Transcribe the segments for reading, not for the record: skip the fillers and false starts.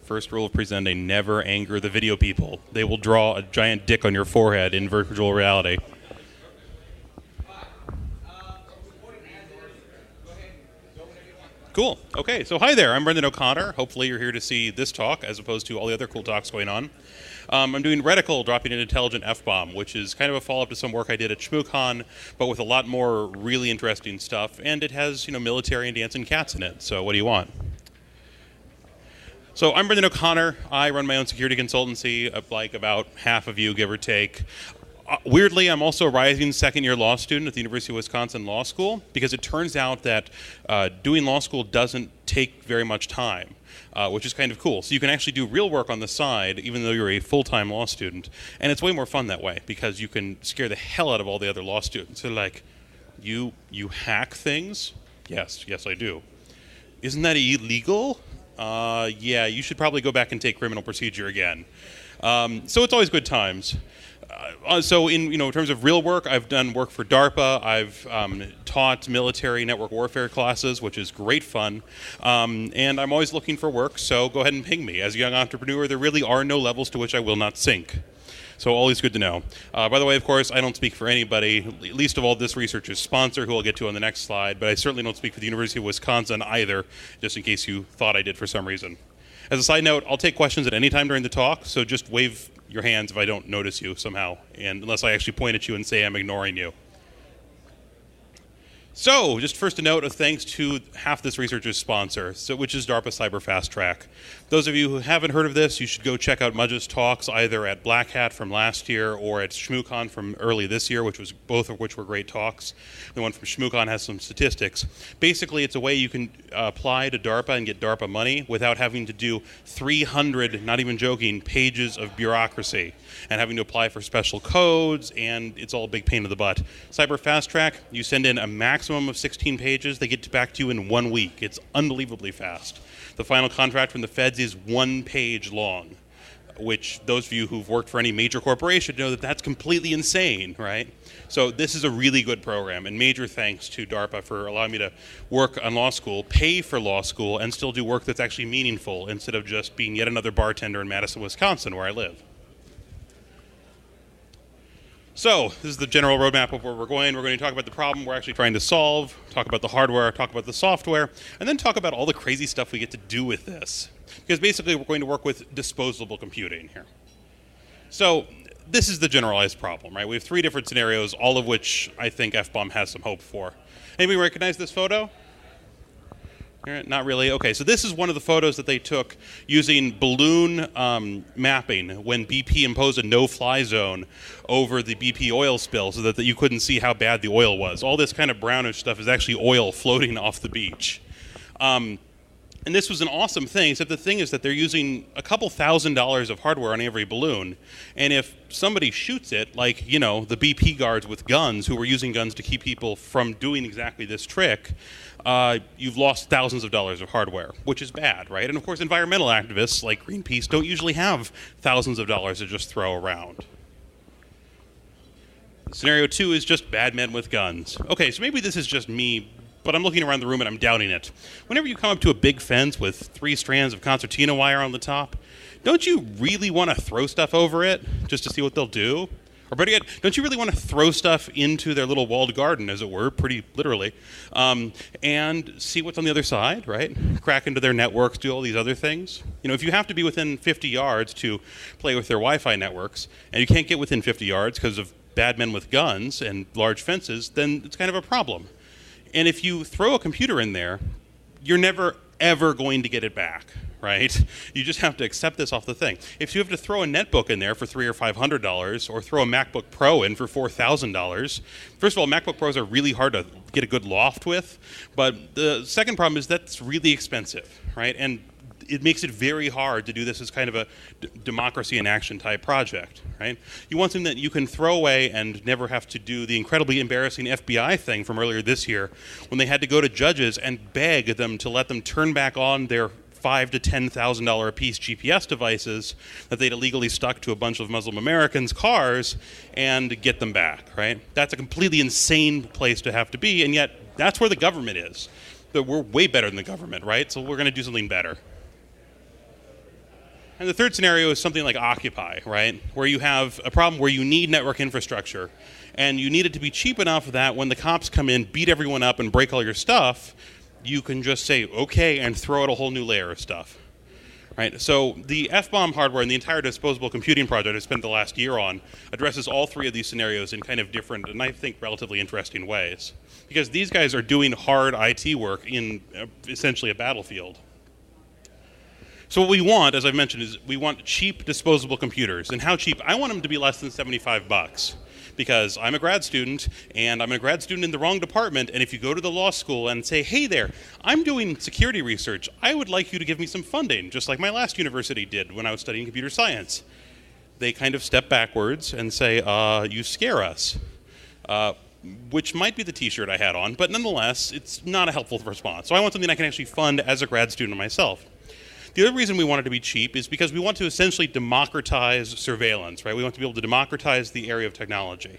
First rule of presenting, never anger the video people. They will draw a giant dick on your forehead in virtual reality. Cool. Okay, so hi there. I'm Brendan O'Connor. Hopefully you're here to see this talk as opposed to all the other cool talks going on. I'm doing Reticle, dropping an intelligent F-bomb, which is kind of a follow-up to some work I did at ShmooCon, but with a lot more really interesting stuff. And it has, military and dancing cats in it. So what do you want? So I'm Brendan O'Connor. I run my own security consultancy, like about half of you, give or take. Weirdly, I'm also a rising second-year law student at the University of Wisconsin Law School because it turns out that doing law school doesn't take very much time, which is kind of cool. So you can actually do real work on the side even though you're a full-time law student. And it's way more fun that way because you can scare the hell out of all the other law students. They're like, you hack things? Yes, I do. Isn't that illegal? Yeah, you should probably go back and take criminal procedure again. So it's always good times. So in terms of real work, I've done work for DARPA. I've taught military network warfare classes, which is great fun. And I'm always looking for work, so go ahead and ping me. As a young entrepreneur, there really are no levels to which I will not sink. So always good to know. By the way, of course, I don't speak for anybody, least of all this researcher's sponsor, who I'll get to on the next slide, but I certainly don't speak for the University of Wisconsin either, just in case you thought I did for some reason. As a side note, I'll take questions at any time during the talk, so just wave your hands if I don't notice you somehow, and unless I actually point at you and say I'm ignoring you. So, just first a note of thanks to half this researcher's sponsor, which is DARPA Cyber Fast Track. Those of you who haven't heard of this, you should go check out Mudge's talks either at Black Hat from last year or at ShmooCon from early this year, both of which were great talks. The one from ShmooCon has some statistics. Basically, it's a way you can apply to DARPA and get DARPA money without having to do 300, not even joking, pages of bureaucracy and having to apply for special codes, and it's all a big pain in the butt. Cyber Fast Track, you send in a maximum of 16 pages, they get back to you in 1 week. It's unbelievably fast. The final contract from the feds is 1 page long, which those of you who've worked for any major corporation know that that's completely insane, right? So this is a really good program, and major thanks to DARPA for allowing me to work on law school, pay for law school, and still do work that's actually meaningful instead of just being yet another bartender in Madison, Wisconsin, where I live. So this is the general roadmap of where we're going. We're going to talk about the problem we're actually trying to solve, talk about the hardware, talk about the software, and then talk about all the crazy stuff we get to do with this. Because basically we're going to work with disposable computing here. So this is the generalized problem, right? We have 3 different scenarios, all of which I think F-bomb has some hope for. Anybody recognize this photo? Not really. Okay, so this is one of the photos that they took using balloon mapping when BP imposed a no-fly zone over the BP oil spill so that you couldn't see how bad the oil was. All this kind of brownish stuff is actually oil floating off the beach. And this was an awesome thing, except the thing is that they're using a couple $1,000s of hardware on every balloon. And if somebody shoots it, like, the BP guards with guns who were using guns to keep people from doing exactly this trick, you've lost thousands of dollars of hardware, which is bad, right? And of course, environmental activists like Greenpeace don't usually have thousands of dollars to just throw around. Scenario 2 is just bad men with guns. Okay, so maybe this is just me, but I'm looking around the room and I'm doubting it. Whenever you come up to a big fence with 3 strands of concertina wire on the top, don't you really want to throw stuff over it just to see what they'll do? Or better yet, don't you really want to throw stuff into their little walled garden, as it were, pretty literally, and see what's on the other side, right? Crack into their networks, do all these other things. If you have to be within 50 yards to play with their Wi-Fi networks, and you can't get within 50 yards because of bad men with guns and large fences, then it's kind of a problem. And if you throw a computer in there, you're never, ever going to get it back, right? You just have to accept this off the thing. If you have to throw a netbook in there for $300 or $500, or throw a MacBook Pro in for $4,000, first of all, MacBook Pros are really hard to get a good loft with, but the second problem is that's really expensive, right? And it makes it very hard to do this as kind of a democracy in action type project, right? You want something that you can throw away and never have to do the incredibly embarrassing FBI thing from earlier this year when they had to go to judges and beg them to let them turn back on their $5,000 to $10,000 a piece GPS devices that they'd illegally stuck to a bunch of Muslim Americans' cars and get them back, right? That's a completely insane place to have to be, and yet that's where the government is. But we're way better than the government, right? So we're going to do something better. And the third scenario is something like Occupy, right? Where you have a problem where you need network infrastructure, and you need it to be cheap enough that when the cops come in, beat everyone up, and break all your stuff, you can just say, okay, and throw out a whole new layer of stuff. Right? So the F-bomb hardware and the entire disposable computing project I spent the last year on addresses all three of these scenarios in kind of different and I think relatively interesting ways. Because these guys are doing hard IT work in essentially a battlefield. So what we want, as I've mentioned, is we want cheap disposable computers. And how cheap? I want them to be less than $75. Because I'm a grad student, and I'm a grad student in the wrong department, and if you go to the law school and say, hey there, I'm doing security research, I would like you to give me some funding, just like my last university did when I was studying computer science. They kind of step backwards and say, you scare us, which might be the t-shirt I had on, but nonetheless, it's not a helpful response. So I want something I can actually fund as a grad student myself. The other reason we want it to be cheap is because we want to essentially democratize surveillance, right? We want to be able to democratize the area of technology.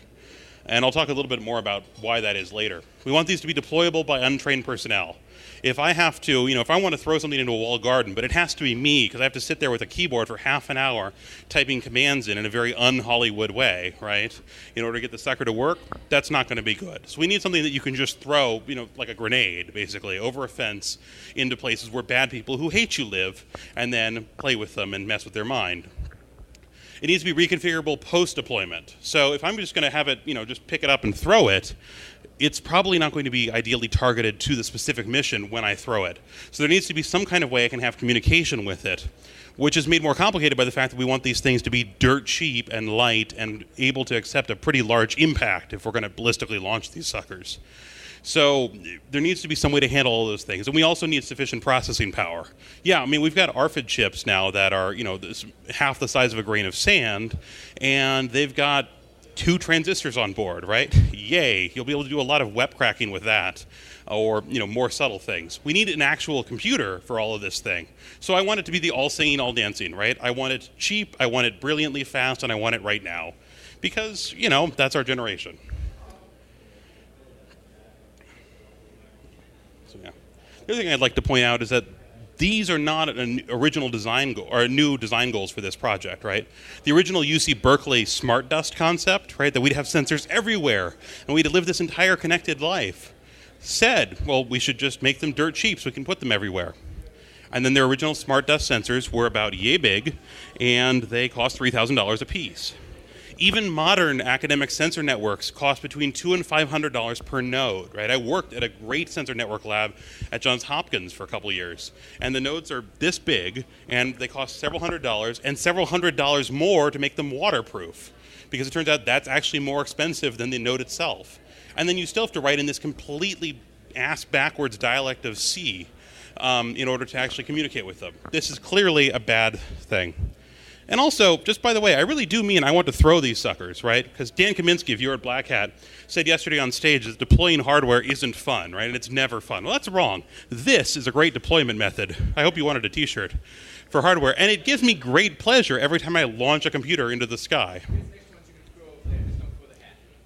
And I'll talk a little bit more about why that is later. We want these to be deployable by untrained personnel. If I have to, if I want to throw something into a walled garden, but it has to be me because I have to sit there with a keyboard for half an hour typing commands in a very un-Hollywood way, right? In order to get the sucker to work, that's not going to be good. So we need something that you can just throw, like a grenade, basically, over a fence into places where bad people who hate you live and then play with them and mess with their mind. It needs to be reconfigurable post-deployment. So if I'm just going to have it, just pick it up and throw it, it's probably not going to be ideally targeted to the specific mission when I throw it. So there needs to be some kind of way I can have communication with it, which is made more complicated by the fact that we want these things to be dirt cheap and light and able to accept a pretty large impact if we're going to ballistically launch these suckers. So there needs to be some way to handle all those things. And we also need sufficient processing power. Yeah, we've got RFID chips now that are, half the size of a grain of sand, and they've got 2 transistors on board, right? Yay, you'll be able to do a lot of web cracking with that, or more subtle things. We need an actual computer for all of this thing. So I want it to be the all singing, all dancing, right? I want it cheap, I want it brilliantly fast, and I want it right now. Because, that's our generation. So yeah. The other thing I'd like to point out is that these are not an original design goal or new design goals for this project, right? The original UC Berkeley smart dust concept, right, that we'd have sensors everywhere and we'd live this entire connected life, said, well, we should just make them dirt cheap so we can put them everywhere. And then their original smart dust sensors were about yay big, and they cost $3,000 a piece. Even modern academic sensor networks cost between $200 and $500 per node, right? I worked at a great sensor network lab at Johns Hopkins for a couple of years, and the nodes are this big, and they cost several $100s and several $100s more to make them waterproof, because it turns out that's actually more expensive than the node itself. And then you still have to write in this completely ass-backwards dialect of C in order to actually communicate with them. This is clearly a bad thing. And also, just by the way, I really do mean I want to throw these suckers, right? Because Dan Kaminsky, if you were at Black Hat, said yesterday on stage that deploying hardware isn't fun, right? And it's never fun. Well, that's wrong. This is a great deployment method. I hope you wanted a t-shirt for hardware. And it gives me great pleasure every time I launch a computer into the sky.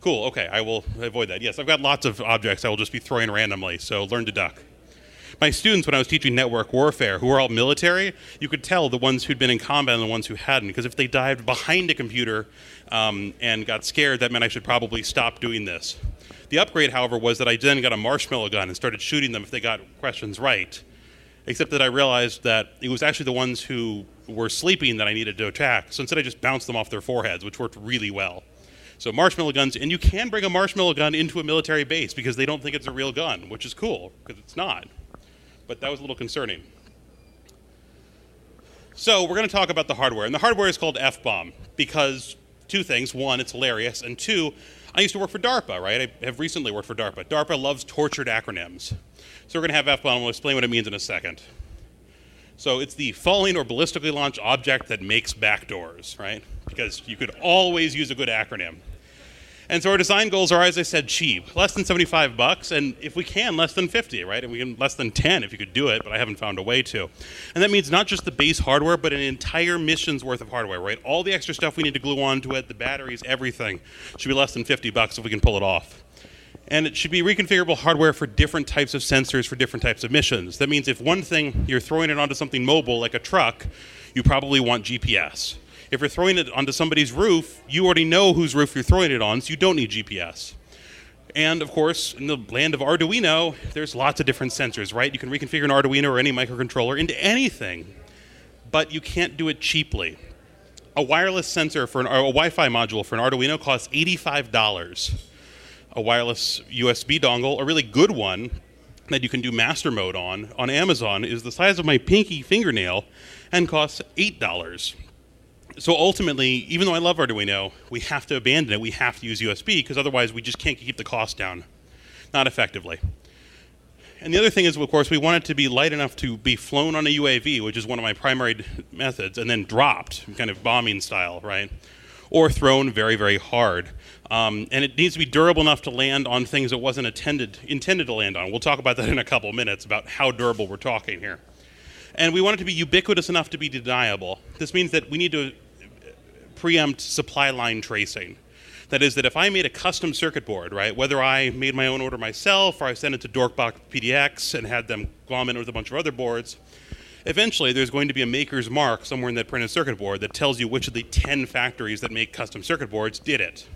Cool, okay, I will avoid that. Yes, I've got lots of objects I will just be throwing randomly, so learn to duck. My students, when I was teaching network warfare, who were all military, you could tell the ones who'd been in combat and the ones who hadn't, because if they dived behind a computer and got scared, that meant I should probably stop doing this. The upgrade, however, was that I then got a marshmallow gun and started shooting them if they got questions right, except that I realized that it was actually the ones who were sleeping that I needed to attack, so instead I just bounced them off their foreheads, which worked really well. So marshmallow guns, and you can bring a marshmallow gun into a military base because they don't think it's a real gun, which is cool, because it's not. But that was a little concerning. So we're going to talk about the hardware. And the hardware is called F-bomb because 2 things. 1, it's hilarious. And 2, I used to work for DARPA, right? I have recently worked for DARPA. DARPA loves tortured acronyms. So we're going to have F-bomb. We'll explain what it means in a second. So it's the falling or ballistically launched object that makes backdoors, right? Because you could always use a good acronym. And so our design goals are, as I said, cheap, less than $75, and if we can, less than 50, right? And we can less than 10 if you could do it, but I haven't found a way to. And that means not just the base hardware, but an entire mission's worth of hardware, right? All the extra stuff we need to glue onto it, the batteries, everything, should be less than $50 if we can pull it off. And it should be reconfigurable hardware for different types of sensors for different types of missions. That means if one thing, you're throwing it onto something mobile like a truck, you probably want GPS. If you're throwing it onto somebody's roof, you already know whose roof you're throwing it on, so you don't need GPS. And of course, in the land of Arduino, there's lots of different sensors, right? You can reconfigure an Arduino or any microcontroller into anything, but you can't do it cheaply. A wireless sensor for a Wi-Fi module for an Arduino costs $85. A wireless USB dongle, a really good one that you can do master mode on Amazon, is the size of my pinky fingernail and costs $8. So ultimately, even though I love Arduino, we have to abandon it. We have to use USB because otherwise we just can't keep the cost down, not effectively. And the other thing is, of course, we want it to be light enough to be flown on a UAV, which is one of my primary methods, and then dropped, kind of bombing style, right? Or thrown very, very hard. And it needs to be durable enough to land on things it wasn't intended to land on. We'll talk about that in a couple minutes, about how durable we're talking here. And we want it to be ubiquitous enough to be deniable. This means that we need to preempt supply line tracing. That is, that if I made a custom circuit board, right, whether I made my own order myself or I sent it to Dorkbox PDX and had them glom in with a bunch of other boards, eventually there's going to be a maker's mark somewhere in that printed circuit board that tells you which of the 10 factories that make custom circuit boards did it.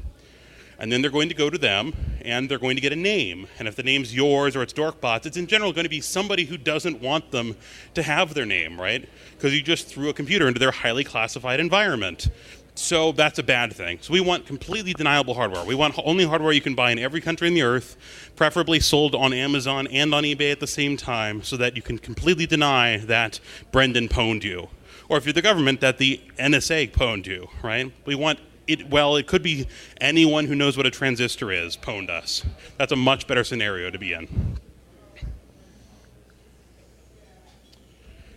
And then they're going to go to them, and they're going to get a name. And if the name's yours or it's Dorkbot's, it's in general going to be somebody who doesn't want them to have their name, right? Because you just threw a computer into their highly classified environment. So that's a bad thing. So we want completely deniable hardware. We want only hardware you can buy in every country on the earth, preferably sold on Amazon and on eBay at the same time, so that you can completely deny that Brendan pwned you. Or if you're the government, that the NSA pwned you, right? We want it, well, it could be anyone who knows what a transistor is pwned us. That's a much better scenario to be in.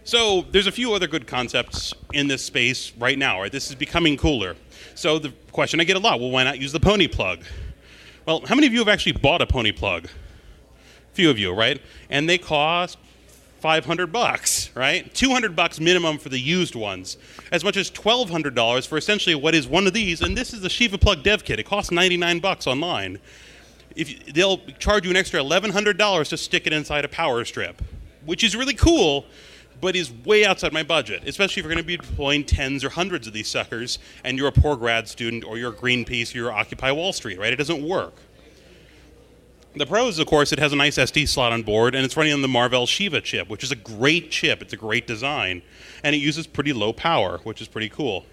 So there's a few other good concepts in this space right now, right? This is becoming cooler. So the question I get a lot, well, why not use the pony plug? Well, how many of you have actually bought a pony plug? A few of you, right? And they cost $500, right? $200 minimum for the used ones. As much as $1,200 for essentially what is one of these, and this is the Shiva Plug Dev Kit. It costs $99 online. They'll charge you an extra $1,100 to stick it inside a power strip, which is really cool, but is way outside my budget, especially if you're going to be deploying tens or hundreds of these suckers, and you're a poor grad student, or you're Greenpeace, or you're Occupy Wall Street, right? It doesn't work. The pros, of course, it has a nice SD slot on board, and it's running on the Marvell Shiva chip, which is a great chip. It's a great design, and it uses pretty low power, which is pretty cool.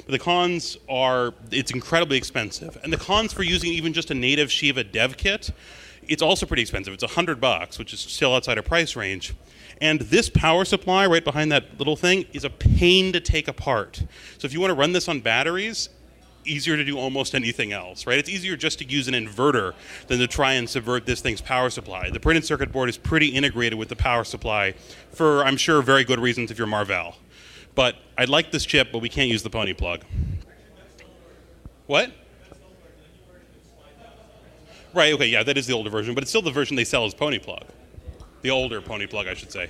But the cons are, it's incredibly expensive. And the cons for using even just a native Shiva dev kit, it's also pretty expensive. It's $100, which is still outside our price range. And this power supply right behind that little thing is a pain to take apart. So if you want to run this on batteries, easier to do almost anything else, right? It's easier just to use an inverter than to try and subvert this thing's power supply. The printed circuit board is pretty integrated with the power supply for, I'm sure, very good reasons if you're Marvell. But I like this chip, but we can't use the pony plug. What? Right, okay, yeah, that is the older version, but it's still the version they sell as pony plug. The older pony plug, I should say.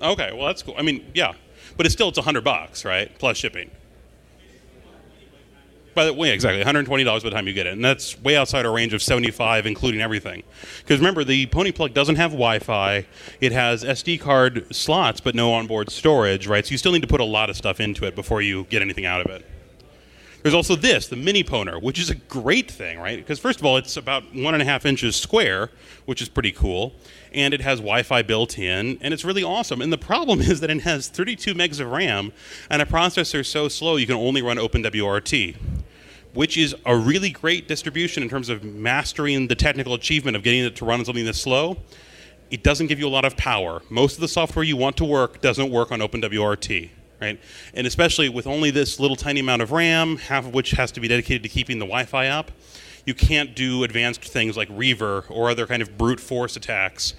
Okay, well, that's cool. I mean, yeah. But it's $100, right? Plus shipping. By the way, exactly, $120 by the time you get it. And that's way outside our range of $75, including everything. Because remember, the Pony Plug doesn't have Wi-Fi. It has SD card slots, but no onboard storage, right? So you still need to put a lot of stuff into it before you get anything out of it. There's also this, the Mini Poner, which is a great thing, right? Because first of all, it's about 1.5 inches square, which is pretty cool. And it has Wi-Fi built in, and it's really awesome. And the problem is that it has 32 megs of RAM and a processor so slow you can only run OpenWRT, which is a really great distribution in terms of mastering the technical achievement of getting it to run on something this slow. It doesn't give you a lot of power. Most of the software you want to work doesn't work on OpenWRT. Right? And especially with only this little tiny amount of RAM, half of which has to be dedicated to keeping the Wi-Fi up, you can't do advanced things like Reaver or other kind of brute force attacks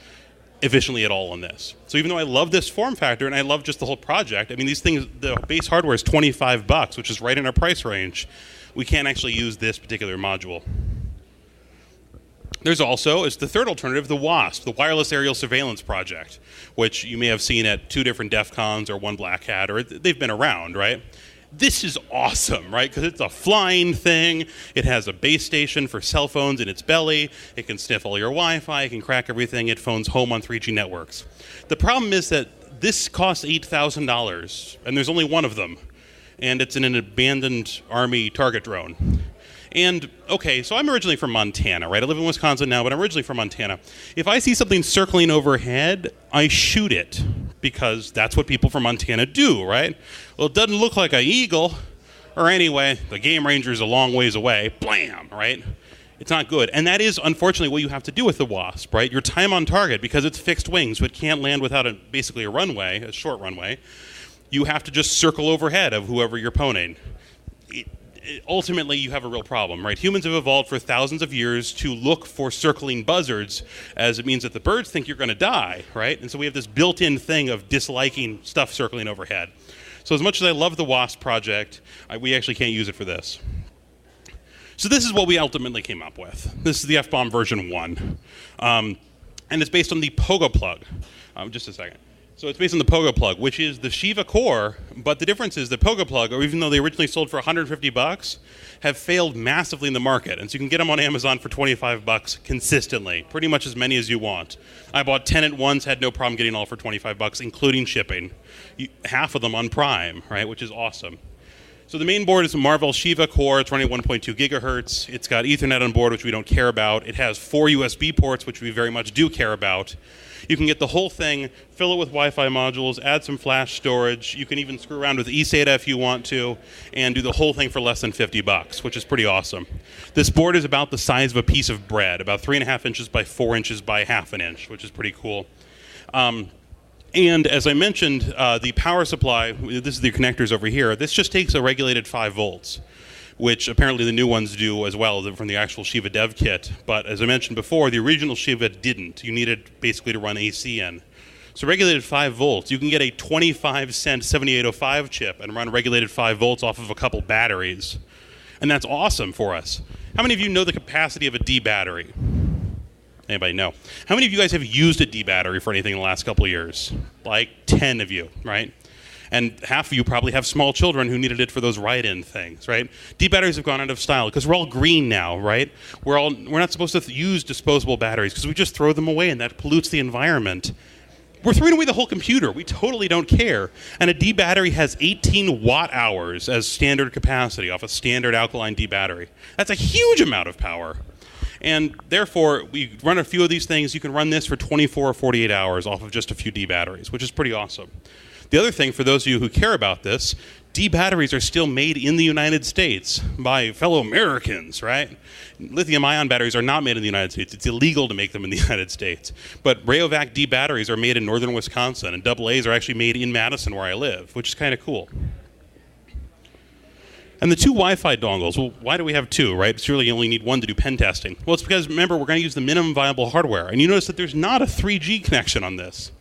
efficiently at all on this. So even though I love this form factor and I love just the whole project, I mean, these things, the base hardware is $25, which is right in our price range. We can't actually use this particular module. There's also, as the third alternative, the WASP, the Wireless Aerial Surveillance Project, which you may have seen at 2 different DEF CONs or 1 Black Hat, or they've been around, right? this is awesome, right? Because it's a flying thing. It has a base station for cell phones in its belly. It can sniff all your Wi-Fi. It can crack everything. It phones home on 3G networks. The problem is that this costs $8,000, and there's only one of them. And it's in an abandoned Army target drone. And, okay, so I'm originally from Montana, right? I live in Wisconsin now, but I'm originally from Montana. If I see something circling overhead, I shoot it, because that's what people from Montana do, right? Well, it doesn't look like an eagle, or anyway, the game ranger's a long ways away. Blam, right? It's not good. And that is, unfortunately, what you have to do with the Wasp, right? Your time on target, because it's fixed wings, so it can't land without basically a runway, a short runway. You have to just circle overhead of whoever you're poning. Ultimately, you have a real problem, right? Humans have evolved for thousands of years to look for circling buzzards, as it means that the birds think you're going to die, right? And so we have this built-in thing of disliking stuff circling overhead. So as much as I love the Wasp project, we actually can't use it for this. So this is what we ultimately came up with. This is the F-bomb version 1. And it's based on the Pogo plug. Just a second. So it's based on the Pogo plug, which is the Shiva core, but the difference is the Pogo plug, or even though they originally sold for $150, have failed massively in the market. And so you can get them on Amazon for $25 consistently, pretty much as many as you want. I bought 10 at once, had no problem getting all for $25, including shipping. Half of them on Prime, right, which is awesome. So the main board is a Marvell Shiva core. It's running 1.2 gigahertz. It's got Ethernet on board, which we don't care about. It has 4 USB ports, which we very much do care about. You can get the whole thing, fill it with Wi-Fi modules, add some flash storage. You can even screw around with eSATA if you want to, and do the whole thing for less than $50, which is pretty awesome. This board is about the size of a piece of bread, about 3.5 inches by 4 inches by half an inch, which is pretty cool. And as I mentioned, the power supply, this is the connectors over here, this just takes a regulated 5 volts. Which apparently the new ones do as well from the actual Shiva dev kit. But as I mentioned before, the original Shiva didn't. You needed basically to run AC in. So regulated 5 volts, you can get a 25-cent 7805 chip and run regulated 5 volts off of a couple batteries. And that's awesome for us. How many of you know the capacity of a D battery? Anybody know? How many of you guys have used a D battery for anything in the last couple of years? Like 10 of you, right? And half of you probably have small children who needed it for those ride-in things, right? D batteries have gone out of style because we're all green now, right? We're not supposed to use disposable batteries because we just throw them away and that pollutes the environment. We're throwing away the whole computer. We totally don't care. And a D battery has 18 watt-hours as standard capacity off a standard alkaline D battery. That's a huge amount of power. And therefore, we run a few of these things. You can run this for 24 or 48 hours off of just a few D batteries, which is pretty awesome. The other thing, for those of you who care about this, D batteries are still made in the United States by fellow Americans, right? Lithium-ion batteries are not made in the United States. It's illegal to make them in the United States. But Rayovac D batteries are made in northern Wisconsin, and AA's are actually made in Madison, where I live, which is kind of cool. And the 2 Wi-Fi dongles, well, why do we have 2, right? Surely you only need 1 to do pen testing. Well, it's because, remember, we're going to use the minimum viable hardware. And you notice that there's not a 3G connection on this.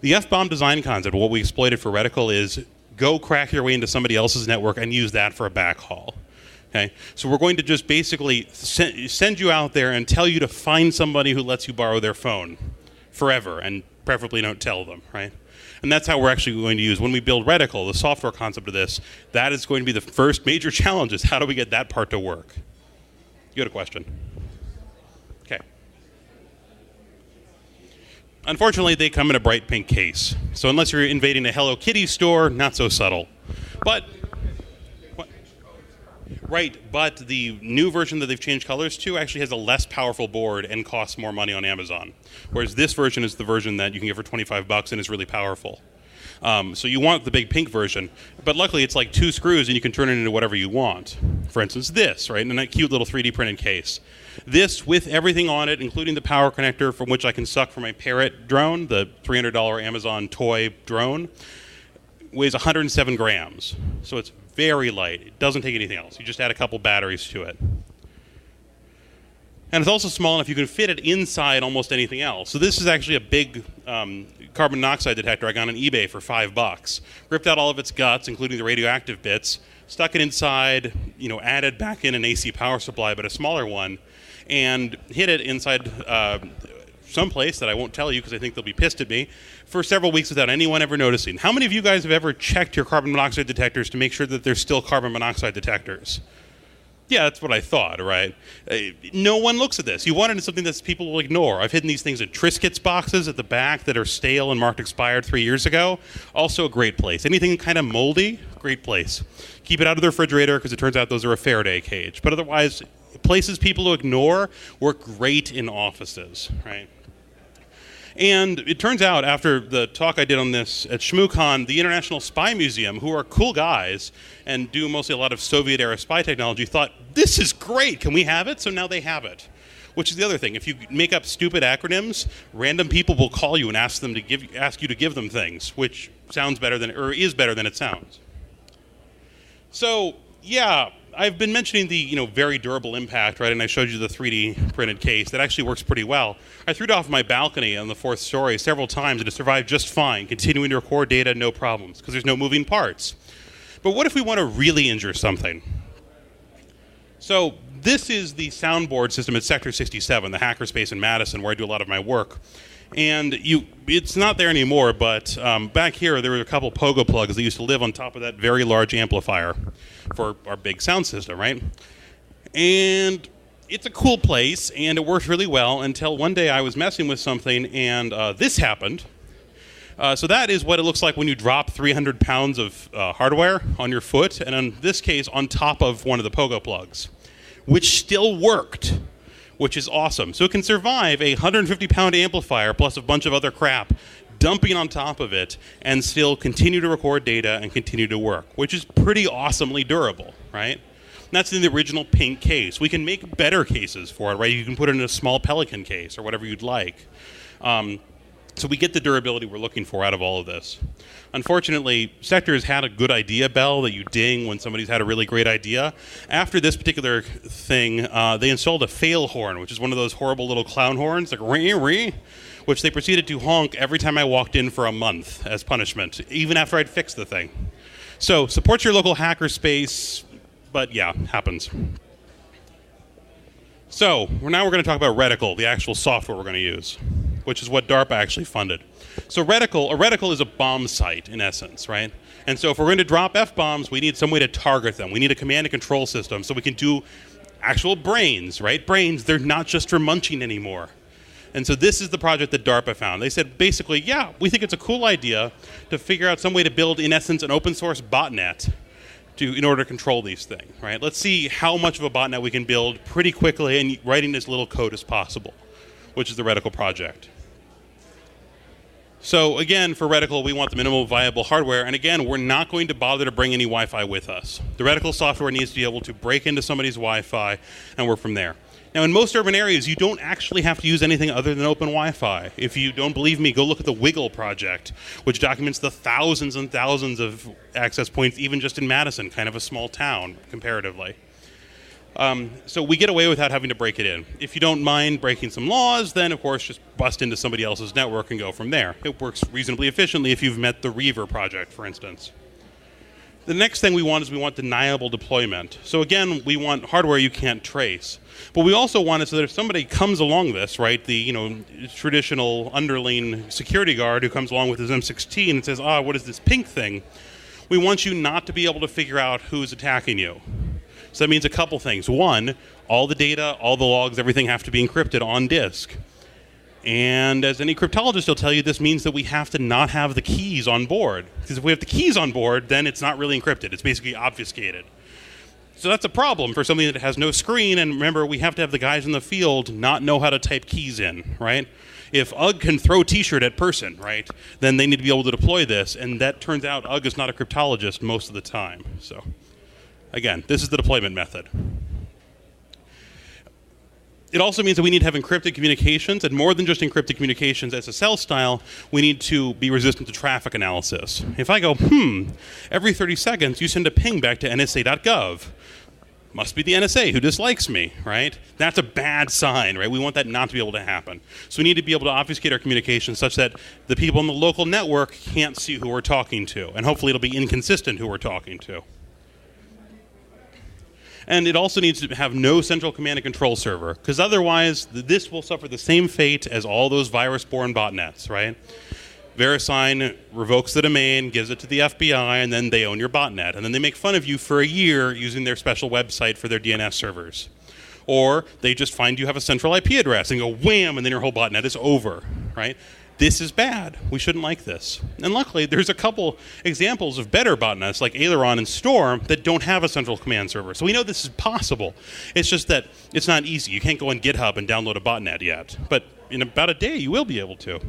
The F-bomb design concept, what we exploited for Reticle, is go crack your way into somebody else's network and use that for a backhaul. Okay? So we're going to just basically send you out there and tell you to find somebody who lets you borrow their phone forever, and preferably don't tell them, right? And that's how we're actually going to use, when we build Reticle, the software concept of this, that is going to be the first major challenge, is how do we get that part to work? You had a question? Okay. Unfortunately, they come in a bright pink case. So unless you're invading a Hello Kitty store, not so subtle. But, right, but the new version that they've changed colors to actually has a less powerful board and costs more money on Amazon. Whereas this version is the version that you can get for $25 and is really powerful. So you want the big pink version, but luckily it's like 2 screws and you can turn it into whatever you want. For instance, this, right, in that cute little 3D printed case. This, with everything on it, including the power connector from which I can suck from my Parrot drone, the $300 Amazon toy drone, weighs 107 grams. So it's very light. It doesn't take anything else. You just add a couple batteries to it. And it's also small enough you can fit it inside almost anything else. So this is actually a big carbon monoxide detector I got on eBay for $5. Ripped out all of its guts, including the radioactive bits, stuck it inside, added back in an AC power supply, but a smaller one, and hid it inside someplace that I won't tell you because I think they'll be pissed at me, for several weeks without anyone ever noticing. How many of you guys have ever checked your carbon monoxide detectors to make sure that they're still carbon monoxide detectors? Yeah, that's what I thought, right? No one looks at this. You want it in something that people will ignore. I've hidden these things in Triscuits boxes at the back that are stale and marked expired 3 years ago. Also a great place. Anything kind of moldy, great place. Keep it out of the refrigerator because it turns out those are a Faraday cage. But otherwise, places people to ignore work great in offices, right? And it turns out, after the talk I did on this at ShmooCon, the International Spy Museum, who are cool guys and do mostly a lot of Soviet-era spy technology, thought, this is great, can we have it? So now they have it. Which is the other thing. If you make up stupid acronyms, random people will call you and ask you to give them things, which sounds better than, or is better than it sounds. So, yeah, I've been mentioning the very durable impact, right? And I showed you the 3D printed case that actually works pretty well. I threw it off my balcony on the 4th story several times and it survived just fine, continuing to record data, no problems, because there's no moving parts. But what if we want to really injure something? So this is the soundboard system at Sector 67, the hackerspace in Madison, where I do a lot of my work. And it's not there anymore, but back here there were a couple pogo plugs that used to live on top of that very large amplifier for our big sound system, right? And it's a cool place, and it worked really well until one day I was messing with something, and this happened. So that is what it looks like when you drop 300 pounds of hardware on your foot, and in this case, on top of one of the pogo plugs, which still worked, which is awesome. So it can survive a 150-pound amplifier plus a bunch of other crap dumping on top of it and still continue to record data and continue to work, which is pretty awesomely durable, right? And that's in the original pink case. We can make better cases for it, right? You can put it in a small Pelican case or whatever you'd like. So we get the durability we're looking for out of all of this. Unfortunately, Sector has had a good idea bell that you ding when somebody's had a really great idea. After this particular thing, they installed a fail horn, which is one of those horrible little clown horns, like ree ree, which they proceeded to honk every time I walked in for a month as punishment, even after I'd fixed the thing. So support your local hackerspace, but yeah, happens. So now we're going to talk about Reticle, the actual software we're going to use, which is what DARPA actually funded. So a reticle is a bomb site, in essence, right? And so if we're going to drop F-bombs, we need some way to target them. We need a command and control system so we can do actual brains, right? Brains, they're not just for munching anymore. And so this is the project that DARPA found. They said, basically, yeah, we think it's a cool idea to figure out some way to build, in essence, an open source botnet in order to control these things, right? Let's see how much of a botnet we can build pretty quickly and writing as little code as possible, which is the Reticle project. So again, for Reticle, we want the minimal viable hardware, and again, we're not going to bother to bring any Wi-Fi with us. The Reticle software needs to be able to break into somebody's Wi-Fi and work from there. Now, in most urban areas, you don't actually have to use anything other than open Wi-Fi. If you don't believe me, go look at the Wiggle project, which documents the thousands and thousands of access points, even just in Madison, kind of a small town, comparatively. So we get away without having to break it in. If you don't mind breaking some laws, then, of course, just bust into somebody else's network and go from there. It works reasonably efficiently if you've met the Reaver project, for instance. The next thing we want is we want deniable deployment. So again, we want hardware you can't trace. But we also want it so that if somebody comes along this, right, the traditional underling security guard who comes along with his M16 and says, what is this pink thing? We want you not to be able to figure out who's attacking you. So that means a couple things. One, all the data, all the logs, everything have to be encrypted on disk. And as any cryptologist will tell you, this means that we have to not have the keys on board. Because if we have the keys on board, then it's not really encrypted. It's basically obfuscated. So that's a problem for something that has no screen. And remember, we have to have the guys in the field not know how to type keys in, right? If UGG can throw t-shirt at person, right, then they need to be able to deploy this. And that turns out UGG is not a cryptologist most of the time. So again, this is the deployment method. It also means that we need to have encrypted communications, and more than just encrypted communications SSL style, we need to be resistant to traffic analysis. If I go, every 30 seconds you send a ping back to nsa.gov. Must be the NSA who dislikes me, right? That's a bad sign, right? We want that not to be able to happen. So we need to be able to obfuscate our communications such that the people on the local network can't see who we're talking to, and hopefully it'll be inconsistent who we're talking to. And it also needs to have no central command and control server, because otherwise this will suffer the same fate as all those virus-born botnets, right? VeriSign revokes the domain, gives it to the FBI, and then they own your botnet. And then they make fun of you for a year using their special website for their DNS servers. Or they just find you have a central IP address and go wham, and then your whole botnet is over, right? This is bad. We shouldn't like this. And luckily, there's a couple examples of better botnets like Aileron and Storm that don't have a central command server. So we know this is possible. It's just that it's not easy. You can't go on GitHub and download a botnet yet. But in about a day, you will be able to.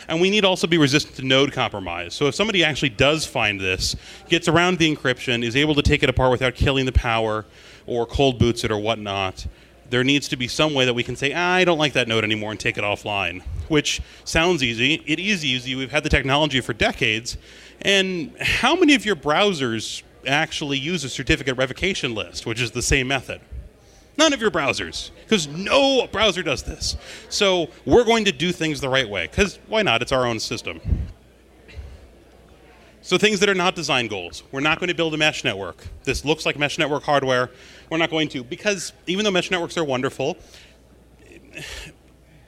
And we need to also be resistant to node compromise. So if somebody actually does find this, gets around the encryption, is able to take it apart without killing the power or cold boots it or whatnot, there needs to be some way that we can say, I don't like that node anymore and take it offline, which sounds easy. It is easy. We've had the technology for decades. And how many of your browsers actually use a certificate revocation list, which is the same method? None of your browsers, because no browser does this. So we're going to do things the right way, because why not? It's our own system. So things that are not design goals. We're not going to build a mesh network. This looks like mesh network hardware. We're not going to, because even though mesh networks are wonderful,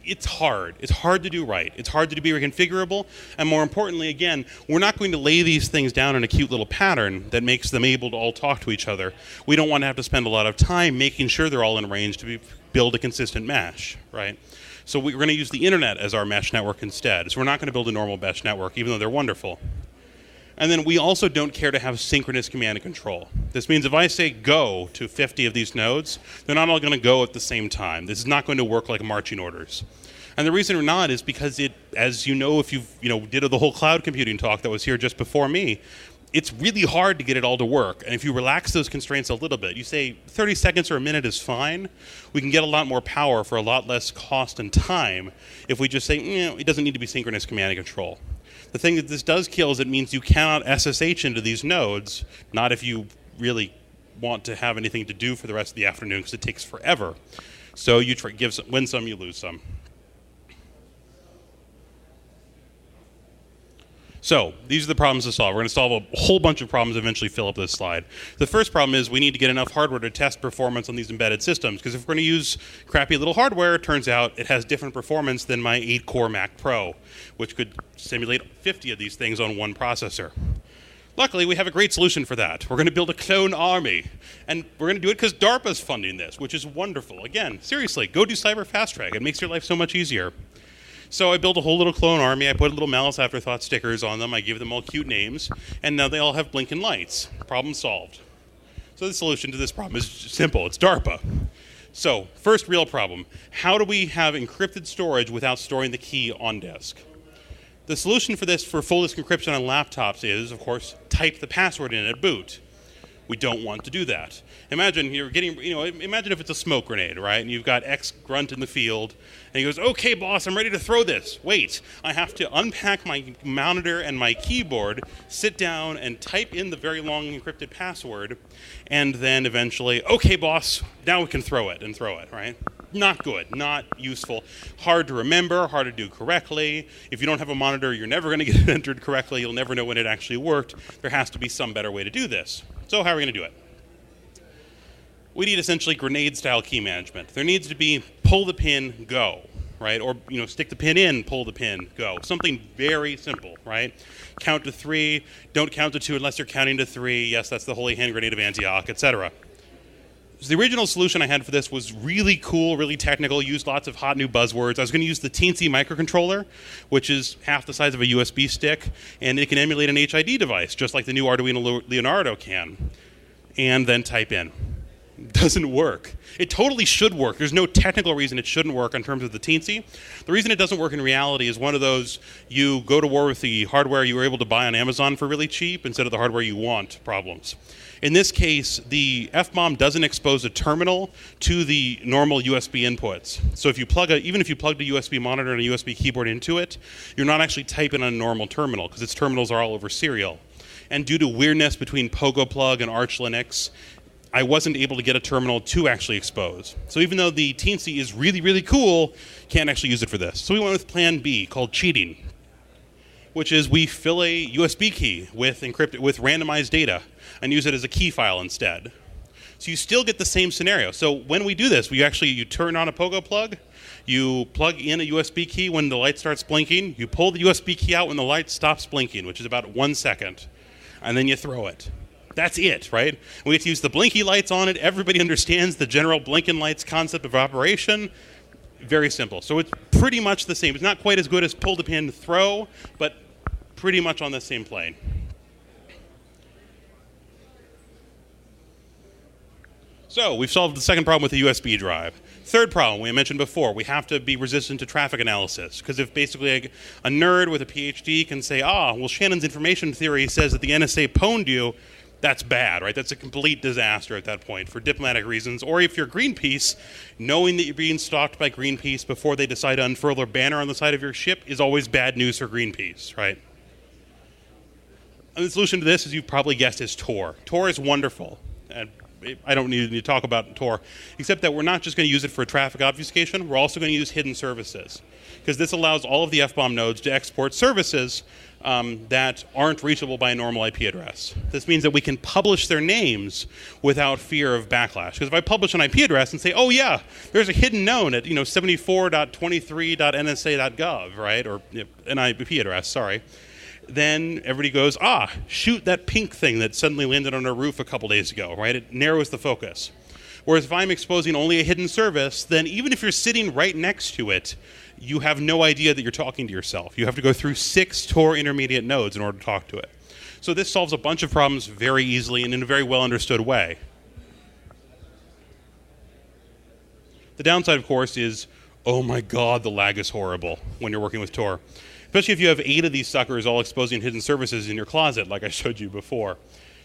it's hard. It's hard to do right. It's hard to be reconfigurable. And more importantly, again, we're not going to lay these things down in a cute little pattern that makes them able to all talk to each other. We don't want to have to spend a lot of time making sure they're all in range to build a consistent mesh, right? So we're going to use the internet as our mesh network instead. So we're not going to build a normal mesh network, even though they're wonderful. And then we also don't care to have synchronous command and control. This means if I say go to 50 of these nodes, they're not all going to go at the same time. This is not going to work like marching orders. And the reason we're not is because it, as you know, if you've did the whole cloud computing talk that was here just before me, it's really hard to get it all to work. And if you relax those constraints a little bit, you say 30 seconds or a minute is fine, we can get a lot more power for a lot less cost and time if we just say, it doesn't need to be synchronous command and control. The thing that this does kill is it means you cannot SSH into these nodes, not if you really want to have anything to do for the rest of the afternoon, because it takes forever. So you win some, you lose some. So these are the problems to solve. We're going to solve a whole bunch of problems, eventually fill up this slide. The first problem is we need to get enough hardware to test performance on these embedded systems, because if we're going to use crappy little hardware, it turns out it has different performance than my 8-core Mac Pro, which could simulate 50 of these things on one processor. Luckily, we have a great solution for that. We're going to build a clone army, and we're going to do it because DARPA's funding this, which is wonderful. Again, seriously, go do Cyber Fast Track. It makes your life so much easier. So I built a whole little clone army. I put little Malice Afterthought stickers on them. I give them all cute names. And now they all have blinking lights. Problem solved. So the solution to this problem is simple. It's DARPA. So first real problem. How do we have encrypted storage without storing the key on disk? The solution for this for full disk encryption on laptops is, of course, type the password in at boot. We don't want to do that. Imagine you're getting, imagine if it's a smoke grenade, right? And you've got X grunt in the field, and he goes, okay, boss, I'm ready to throw this. Wait, I have to unpack my monitor and my keyboard, sit down and type in the very long encrypted password, and then eventually, okay, boss, now we can throw it, right? Not good, not useful, hard to remember, hard to do correctly. If you don't have a monitor, you're never going to get it entered correctly. You'll never know when it actually worked. There has to be some better way to do this. So how are we going to do it? We need essentially grenade-style key management. There needs to be pull the pin, go, right? Or stick the pin in, pull the pin, go. Something very simple, right? Count to 3. Don't count to 2 unless you're counting to 3. Yes, that's the holy hand grenade of Antioch, etc. So the original solution I had for this was really cool, really technical, used lots of hot new buzzwords. I was going to use the teensy microcontroller, which is half the size of a USB stick, and it can emulate an HID device, just like the new Arduino Leonardo can, and then type in. Doesn't work. It totally should work. There's no technical reason it shouldn't work in terms of the teensy. The reason it doesn't work in reality is one of those you go to war with the hardware you were able to buy on Amazon for really cheap instead of the hardware you want problems. In this case, the FBOM doesn't expose a terminal to the normal USB inputs. So if you even if you plugged a USB monitor and a USB keyboard into it, you're not actually typing on a normal terminal because its terminals are all over serial. And due to weirdness between PogoPlug and Arch Linux, I wasn't able to get a terminal to actually expose. So even though the teensy is really, really cool, can't actually use it for this. So we went with plan B, called cheating, which is we fill a USB key with randomized data and use it as a key file instead. So you still get the same scenario. So when we do this, you turn on a pogo plug, you plug in a USB key when the light starts blinking, you pull the USB key out when the light stops blinking, which is about 1 second, and then you throw it. That's it, right? We have to use the blinky lights on it. Everybody understands the general blinking lights concept of operation. Very simple. So it's pretty much the same. It's not quite as good as pull the pin, throw, but pretty much on the same plane. So we've solved the second problem with the USB drive. Third problem we mentioned before, we have to be resistant to traffic analysis. Because if basically a nerd with a PhD can say, well, Shannon's information theory says that the NSA pwned you, that's bad, right? That's a complete disaster at that point for diplomatic reasons. Or if you're Greenpeace, knowing that you're being stalked by Greenpeace before they decide to unfurl their banner on the side of your ship is always bad news for Greenpeace, right? And the solution to this, as you've probably guessed, is Tor. Tor is wonderful. And I don't need to talk about Tor, except that we're not just going to use it for traffic obfuscation, we're also going to use hidden services. Because this allows all of the FBOM nodes to export services that aren't reachable by a normal IP address. This means that we can publish their names without fear of backlash. Because if I publish an IP address and say, oh yeah, there's a hidden node at 74.23.nsa.gov, right, or an IP address, sorry, then everybody goes, shoot that pink thing that suddenly landed on our roof a couple days ago, right? It narrows the focus. Whereas if I'm exposing only a hidden service, then even if you're sitting right next to it, you have no idea that you're talking to yourself. You have to go through 6 Tor intermediate nodes in order to talk to it. So this solves a bunch of problems very easily and in a very well understood way. The downside, of course, is, oh my God, the lag is horrible when you're working with Tor. Especially if you have 8 of these suckers all exposing hidden services in your closet, like I showed you before.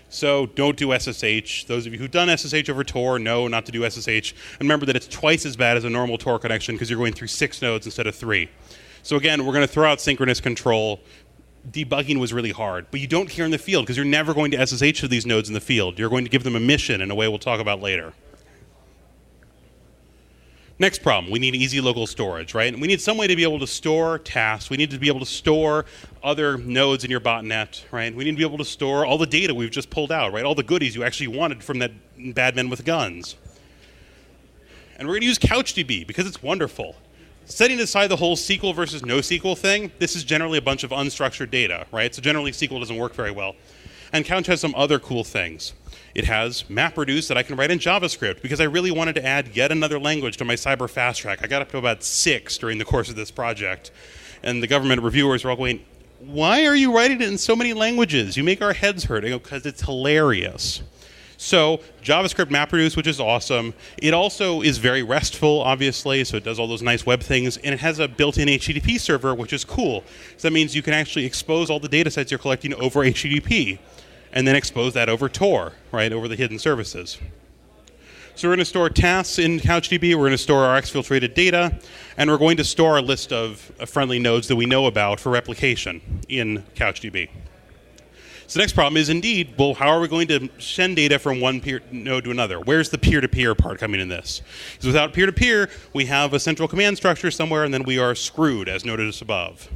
So don't do SSH. Those of you who've done SSH over Tor know not to do SSH. And remember that it's twice as bad as a normal Tor connection because you're going through 6 nodes instead of 3. So again, we're going to throw out synchronous control. Debugging was really hard, but you don't care in the field because you're never going to SSH to these nodes in the field. You're going to give them a mission in a way we'll talk about later. Next problem, we need easy local storage, right? We need some way to be able to store tasks. We need to be able to store other nodes in your botnet, right? We need to be able to store all the data we've just pulled out, right? All the goodies you actually wanted from that bad men with guns. And we're going to use CouchDB because it's wonderful. Setting aside the whole SQL versus NoSQL thing, this is generally a bunch of unstructured data, right? So generally SQL doesn't work very well. And Couch has some other cool things. It has MapReduce that I can write in JavaScript because I really wanted to add yet another language to my cyber fast track. I got up to about 6 during the course of this project. And the government reviewers were all going, why are you writing it in so many languages? You make our heads hurt. I go, because it's hilarious. So JavaScript MapReduce, which is awesome. It also is very RESTful, obviously, so it does all those nice web things. And it has a built-in HTTP server, which is cool. So that means you can actually expose all the data sets you're collecting over HTTP and then expose that over Tor, right, over the hidden services. So we're going to store tasks in CouchDB, we're going to store our exfiltrated data, and we're going to store a list of friendly nodes that we know about for replication in CouchDB. So the next problem is indeed, well, how are we going to send data from one node to another? Where's the peer-to-peer part coming in this? Because without peer-to-peer, we have a central command structure somewhere, and then we are screwed, as noted above.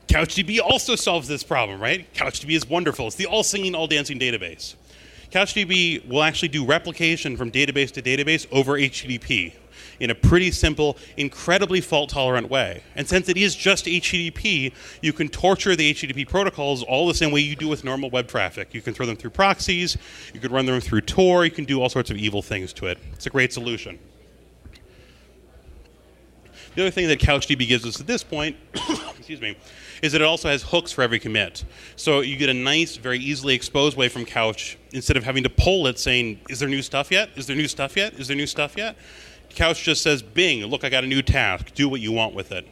CouchDB also solves this problem, right? CouchDB is wonderful. It's the all-singing, all-dancing database. CouchDB will actually do replication from database to database over HTTP in a pretty simple, incredibly fault-tolerant way. And since it is just HTTP, you can torture the HTTP protocols all the same way you do with normal web traffic. You can throw them through proxies, you can run them through Tor, you can do all sorts of evil things to it. It's a great solution. The other thing that CouchDB gives us at this point, excuse me, is that it also has hooks for every commit. So you get a nice, very easily exposed way from Couch, instead of having to poll it saying, is there new stuff yet? Is there new stuff yet? Is there new stuff yet? Couch just says, bing, look, I got a new task. Do what you want with it.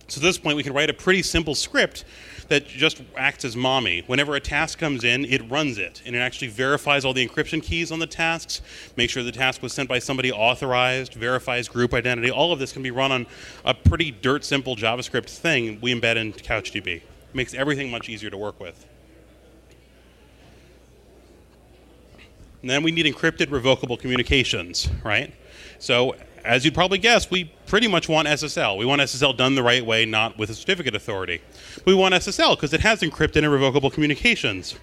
So at this point, we can write a pretty simple script that just acts as mommy. Whenever a task comes in, it runs it, and it actually verifies all the encryption keys on the tasks, makes sure the task was sent by somebody authorized, verifies group identity. All of this can be run on a pretty dirt simple JavaScript thing we embed in CouchDB. It makes everything much easier to work with. And then we need encrypted revocable communications, right? So as you'd probably guess, we pretty much want SSL. We want SSL done the right way, not with a certificate authority. We want SSL because it has encrypted and revocable communications.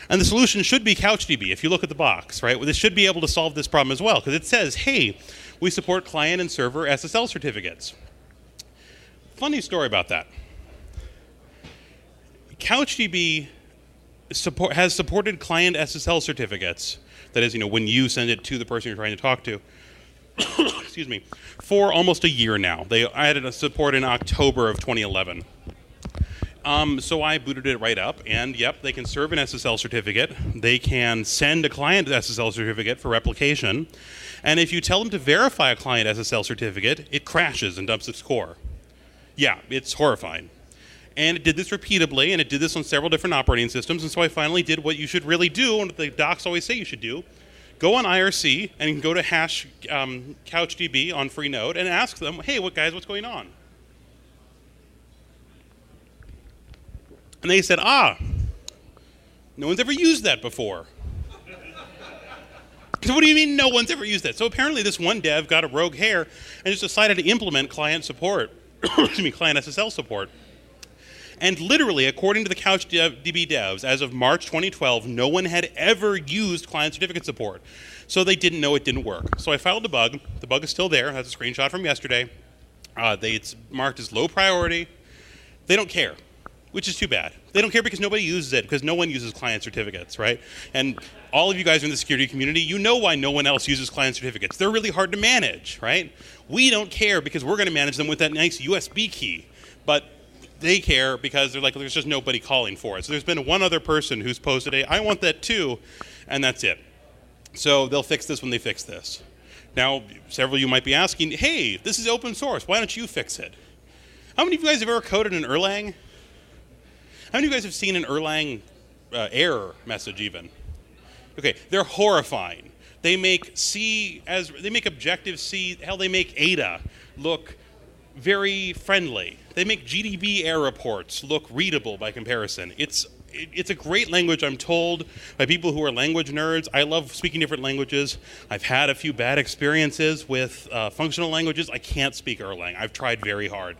And the solution should be CouchDB if you look at the box, right? Well, this should be able to solve this problem as well, because it says, hey, we support client and server SSL certificates. Funny story about that. CouchDB has supported client SSL certificates, that is, when you send it to the person you're trying to talk to, excuse me, for almost a year now. They added a support in October of 2011. So I booted it right up, and yep, they can serve an SSL certificate. They can send a client SSL certificate for replication. And if you tell them to verify a client SSL certificate, it crashes and dumps its core. Yeah, it's horrifying. And it did this repeatedly, and it did this on several different operating systems. And so I finally did what you should really do, and what the docs always say you should do. Go on IRC and go to hash CouchDB on Freenode and ask them, hey, what's going on? And they said, no one's ever used that before. What do you mean no one's ever used that? So apparently this one dev got a rogue hair and just decided to implement client support, client SSL support. And literally, according to the CouchDB devs, as of March 2012, no one had ever used client certificate support. So they didn't know it didn't work. So I filed a bug. The bug is still there. That's a screenshot from yesterday. It's marked as low priority. They don't care, which is too bad. They don't care because nobody uses it, because no one uses client certificates, right? And all of you guys in the security community, you know why no one else uses client certificates. They're really hard to manage, right? We don't care because we're going to manage them with that nice USB key. But they care because they're like, there's just nobody calling for it. So there's been one other person who's posted I want that too, and that's it. So they'll fix this when they fix this. Now, several of you might be asking, hey, this is open source. Why don't you fix it? How many of you guys have ever coded an Erlang? How many of you guys have seen an Erlang error message even? Okay, they're horrifying. They make Objective-C, hell, they make Ada look very friendly. They make GDB error reports look readable by comparison. It's a great language, I'm told, by people who are language nerds. I love speaking different languages. I've had a few bad experiences with functional languages. I can't speak Erlang. I've tried very hard.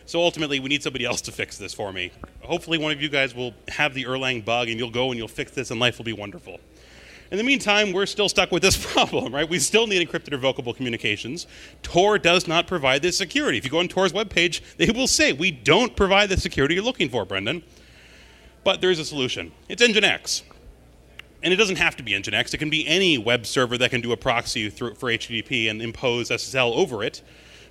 So ultimately, we need somebody else to fix this for me. Hopefully, one of you guys will have the Erlang bug, and you'll go and you'll fix this, and life will be wonderful. In the meantime, we're still stuck with this problem, right? We still need encrypted revocable communications. Tor does not provide this security. If you go on Tor's webpage, they will say, we don't provide the security you're looking for, Brendan. But there is a solution. It's Nginx. And it doesn't have to be Nginx. It can be any web server that can do a proxy for HTTP and impose SSL over it.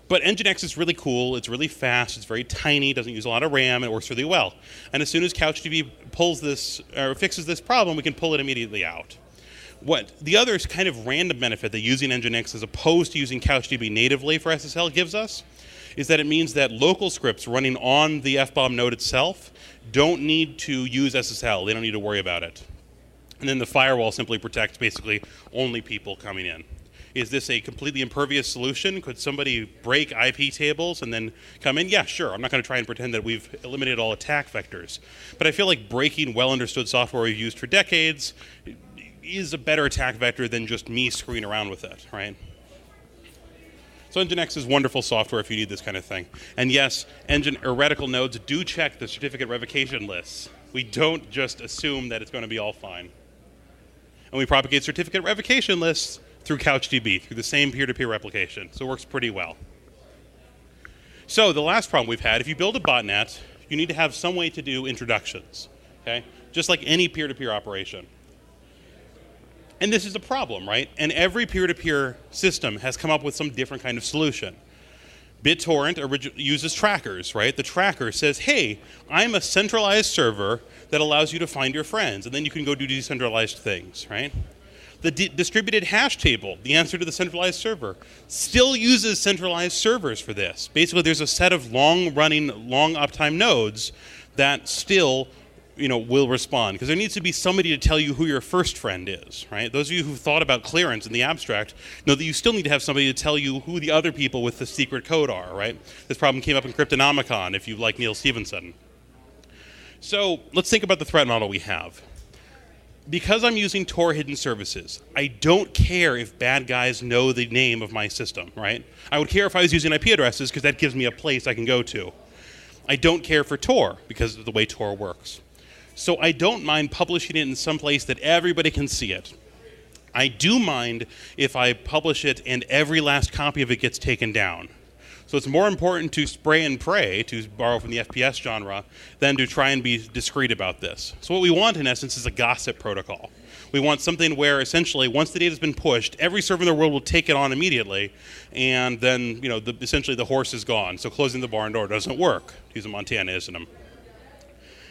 But Nginx is really cool. It's really fast. It's very tiny. Doesn't use a lot of RAM. And it works really well. And as soon as CouchDB pulls this or fixes this problem, we can pull it immediately out. What the other kind of random benefit that using Nginx as opposed to using CouchDB natively for SSL gives us is that it means that local scripts running on the FBOM node itself don't need to use SSL. They don't need to worry about it. And then the firewall simply protects basically only people coming in. Is this a completely impervious solution? Could somebody break IP tables and then come in? Yeah, sure. I'm not going to try and pretend that we've eliminated all attack vectors. But I feel like breaking well-understood software we've used for decades is a better attack vector than just me screwing around with it, right? So Nginx is wonderful software if you need this kind of thing. And yes, Reticle nodes do check the certificate revocation lists. We don't just assume that it's going to be all fine. And we propagate certificate revocation lists through CouchDB, through the same peer-to-peer replication. So it works pretty well. So the last problem we've had, if you build a botnet, you need to have some way to do introductions, okay? Just like any peer-to-peer operation. And this is a problem, right? And every peer-to-peer system has come up with some different kind of solution. BitTorrent uses trackers, right? The tracker says, hey, I'm a centralized server that allows you to find your friends, and then you can go do decentralized things, right? The distributed hash table, the answer to the centralized server, still uses centralized servers for this. Basically, there's a set of long-running, long-uptime nodes that still will respond, because there needs to be somebody to tell you who your first friend is, right? Those of you who've thought about clearance in the abstract know that you still need to have somebody to tell you who the other people with the secret code are, right? This problem came up in Cryptonomicon, if you like Neil Stephenson. So let's think about the threat model we have. Because I'm using Tor hidden services, I don't care if bad guys know the name of my system, right? I would care if I was using IP addresses, because that gives me a place I can go to. I don't care for Tor because of the way Tor works. So I don't mind publishing it in some place that everybody can see it. I do mind if I publish it and every last copy of it gets taken down. So it's more important to spray and pray, to borrow from the FPS genre, than to try and be discreet about this. So what we want, in essence, is a gossip protocol. We want something where, essentially, once the data's been pushed, every server in the world will take it on immediately, and then, essentially the horse is gone. So closing the barn door doesn't work, to use a Montana-ism.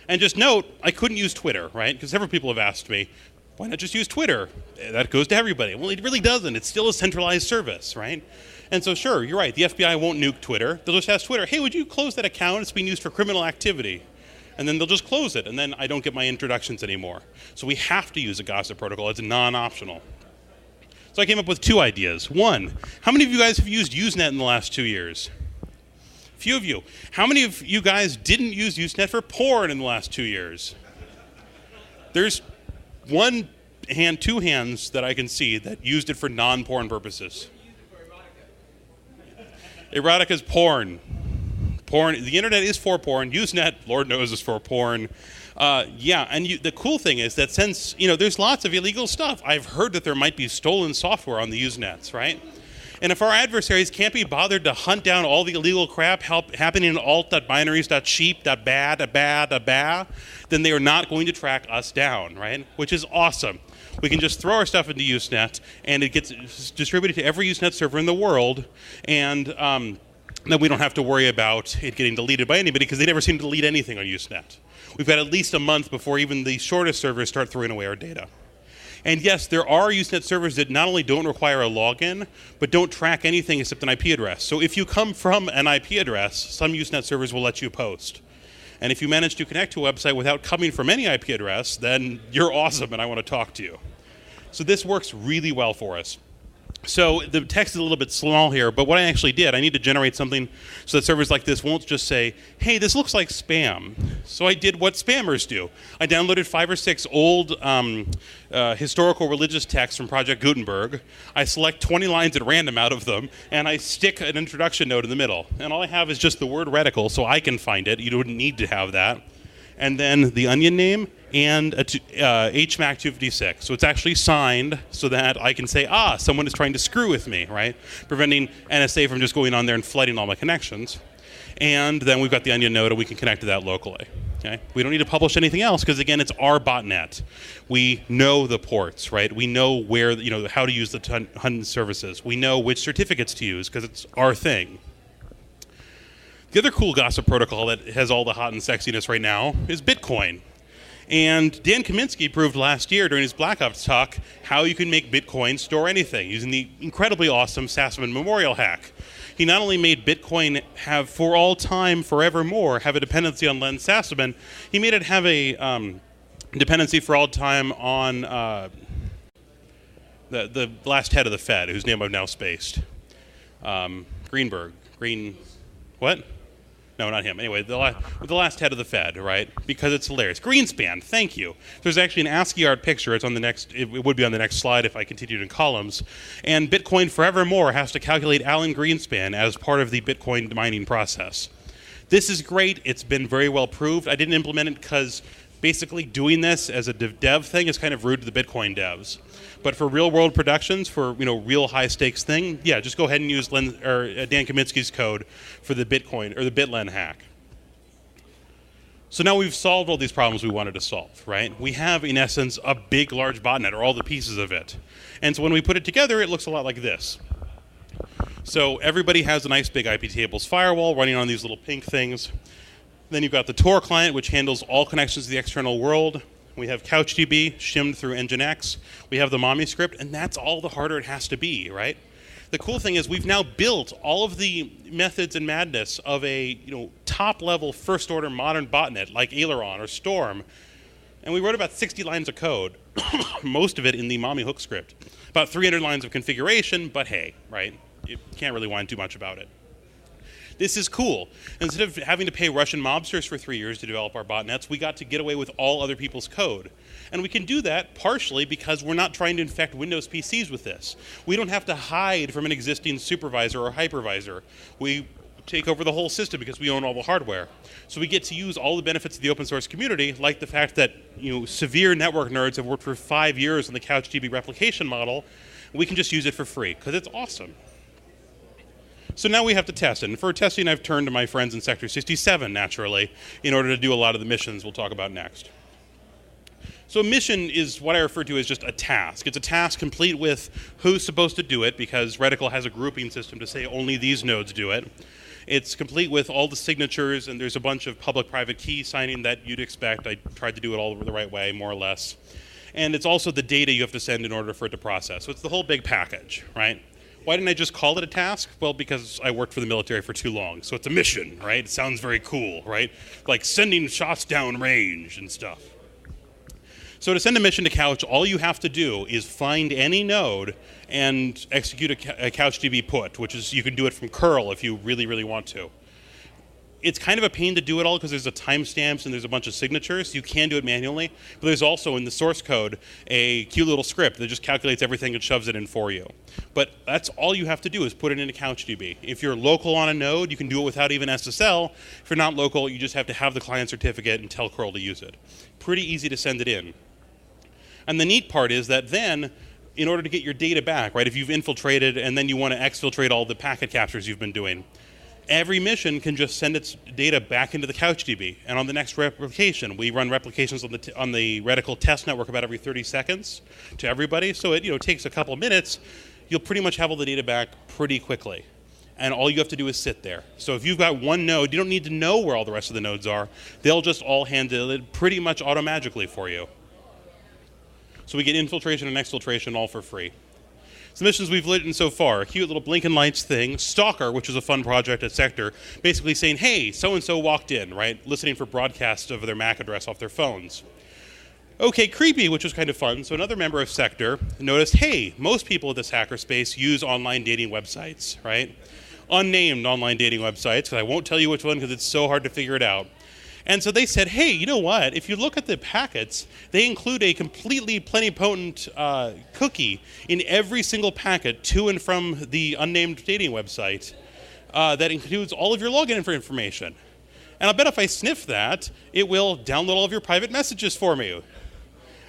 And just note, I couldn't use Twitter, right? Because several people have asked me, why not just use Twitter? That goes to everybody. Well, it really doesn't. It's still a centralized service, right? And so, sure, you're right. The FBI won't nuke Twitter. They'll just ask Twitter, hey, would you close that account? It's being used for criminal activity. And then they'll just close it, and then I don't get my introductions anymore. So we have to use a gossip protocol. It's non-optional. So I came up with 2 ideas. 1, how many of you guys have used Usenet in the last 2 years? A few of you. How many of you guys didn't use Usenet for porn in the last 2 years? There's 2 hands that I can see that used it for non-porn purposes. Erotica's porn. The internet is for porn. Usenet, Lord knows, is for porn. And the cool thing is that since, there's lots of illegal stuff, I've heard that there might be stolen software on the Usenets, right? And if our adversaries can't be bothered to hunt down all the illegal crap happening in alt.binaries.sheep.bad, then they are not going to track us down, right? Which is awesome. We can just throw our stuff into Usenet, and it gets distributed to every Usenet server in the world, and then we don't have to worry about it getting deleted by anybody because they never seem to delete anything on Usenet. We've got at least a month before even the shortest servers start throwing away our data. And yes, there are Usenet servers that not only don't require a login, but don't track anything except an IP address. So if you come from an IP address, some Usenet servers will let you post. And if you manage to connect to a website without coming from any IP address, then you're awesome and I want to talk to you. So this works really well for us. So the text is a little bit small here, but what I actually did, I need to generate something so that servers like this won't just say, hey, this looks like spam. So I did what spammers do. I downloaded 5 or 6 old historical religious texts from Project Gutenberg. I select 20 lines at random out of them, and I stick an introduction note in the middle. And all I have is just the word reticle, so I can find it. You wouldn't need to have that. And then the onion name and HMAC 256. So it's actually signed so that I can say, someone is trying to screw with me, right? Preventing NSA from just going on there and flooding all my connections. And then we've got the onion node, and we can connect to that locally. Okay? We don't need to publish anything else because, again, it's our botnet. We know the ports, right? We know where, how to use the HUN services. We know which certificates to use because it's our thing. The other cool gossip protocol that has all the hot and sexiness right now is Bitcoin. And Dan Kaminsky proved last year during his Black Ops talk how you can make Bitcoin store anything using the incredibly awesome Sassman Memorial hack. He not only made Bitcoin have for all time, forevermore, have a dependency on Len Sassman, he made it have a dependency for all time on the last head of the Fed, whose name I've now spaced. What? No, not him. Anyway, the last head of the Fed, right? Because it's hilarious. Greenspan, thank you. There's actually an ASCII art picture. It's on the next. It would be on the next slide if I continued in columns. And Bitcoin forevermore has to calculate Alan Greenspan as part of the Bitcoin mining process. This is great. It's been very well proved. I didn't implement it because basically doing this as a dev thing is kind of rude to the Bitcoin devs. But for real-world productions, for real high-stakes thing, yeah, just go ahead and use Dan Kaminsky's code for the Bitcoin or the BitLen hack. So now we've solved all these problems we wanted to solve, right? We have, in essence, a big, large botnet, or all the pieces of it. And so when we put it together, it looks a lot like this. So everybody has a nice big IP tables firewall running on these little pink things. Then you've got the Tor client, which handles all connections to the external world. We have CouchDB shimmed through Nginx. We have the Mommy script, and that's all the harder it has to be, right? The cool thing is we've now built all of the methods and madness of a top-level first-order modern botnet like Aileron or Storm, and we wrote about 60 lines of code, most of it in the Mommy hook script. About 300 lines of configuration, but hey, right? You can't really whine too much about it. This is cool. Instead of having to pay Russian mobsters for 3 years to develop our botnets, we got to get away with all other people's code. And we can do that partially because we're not trying to infect Windows PCs with this. We don't have to hide from an existing supervisor or hypervisor. We take over the whole system because we own all the hardware. So we get to use all the benefits of the open source community, like the fact that severe network nerds have worked for 5 years on the CouchDB replication model. We can just use it for free because it's awesome. So now we have to test it. And for testing, I've turned to my friends in Sector 67, naturally, in order to do a lot of the missions we'll talk about next. So a mission is what I refer to as just a task. It's a task complete with who's supposed to do it, because Reticle has a grouping system to say only these nodes do it. It's complete with all the signatures, and there's a bunch of public-private key signing that you'd expect. I tried to do it all the right way, more or less. And it's also the data you have to send in order for it to process. So it's the whole big package, right? Why didn't I just call it a task? Well, because I worked for the military for too long. So it's a mission, right? It sounds very cool, right? Like sending shots down range and stuff. So to send a mission to Couch, all you have to do is find any node and execute a CouchDB put, which is, you can do it from curl if you really, really want to. It's kind of a pain to do it all because there's a timestamps and there's a bunch of signatures. You can do it manually, but there's also in the source code a cute little script that just calculates everything and shoves it in for you. But that's all you have to do is put it into CouchDB. If you're local on a node, you can do it without even SSL. If you're not local, you just have to have the client certificate and tell curl to use it. Pretty easy to send it in. And the neat part is that then, in order to get your data back, right, if you've infiltrated and then you want to exfiltrate all the packet captures you've been doing, every mission can just send its data back into the CouchDB. And on the next replication, we run replications on the Reticle test network about every 30 seconds to everybody. So it takes a couple minutes. You'll pretty much have all the data back pretty quickly. And all you have to do is sit there. So if you've got one node, you don't need to know where all the rest of the nodes are. They'll just all handle it pretty much automagically for you. So we get infiltration and exfiltration all for free. So missions we've written so far, a cute little blinking lights thing, Stalker, which is a fun project at Sector, basically saying, hey, so-and-so walked in, right? Listening for broadcasts of their MAC address off their phones. Okay, Creepy, which was kind of fun. So another member of Sector noticed, hey, most people in this hackerspace use online dating websites, right? Unnamed online dating websites, because I won't tell you which one because it's so hard to figure it out. And so they said, hey, you know what? If you look at the packets, they include a completely plenipotent cookie in every single packet to and from the unnamed dating website that includes all of your login information. And I'll bet if I sniff that, it will download all of your private messages for me.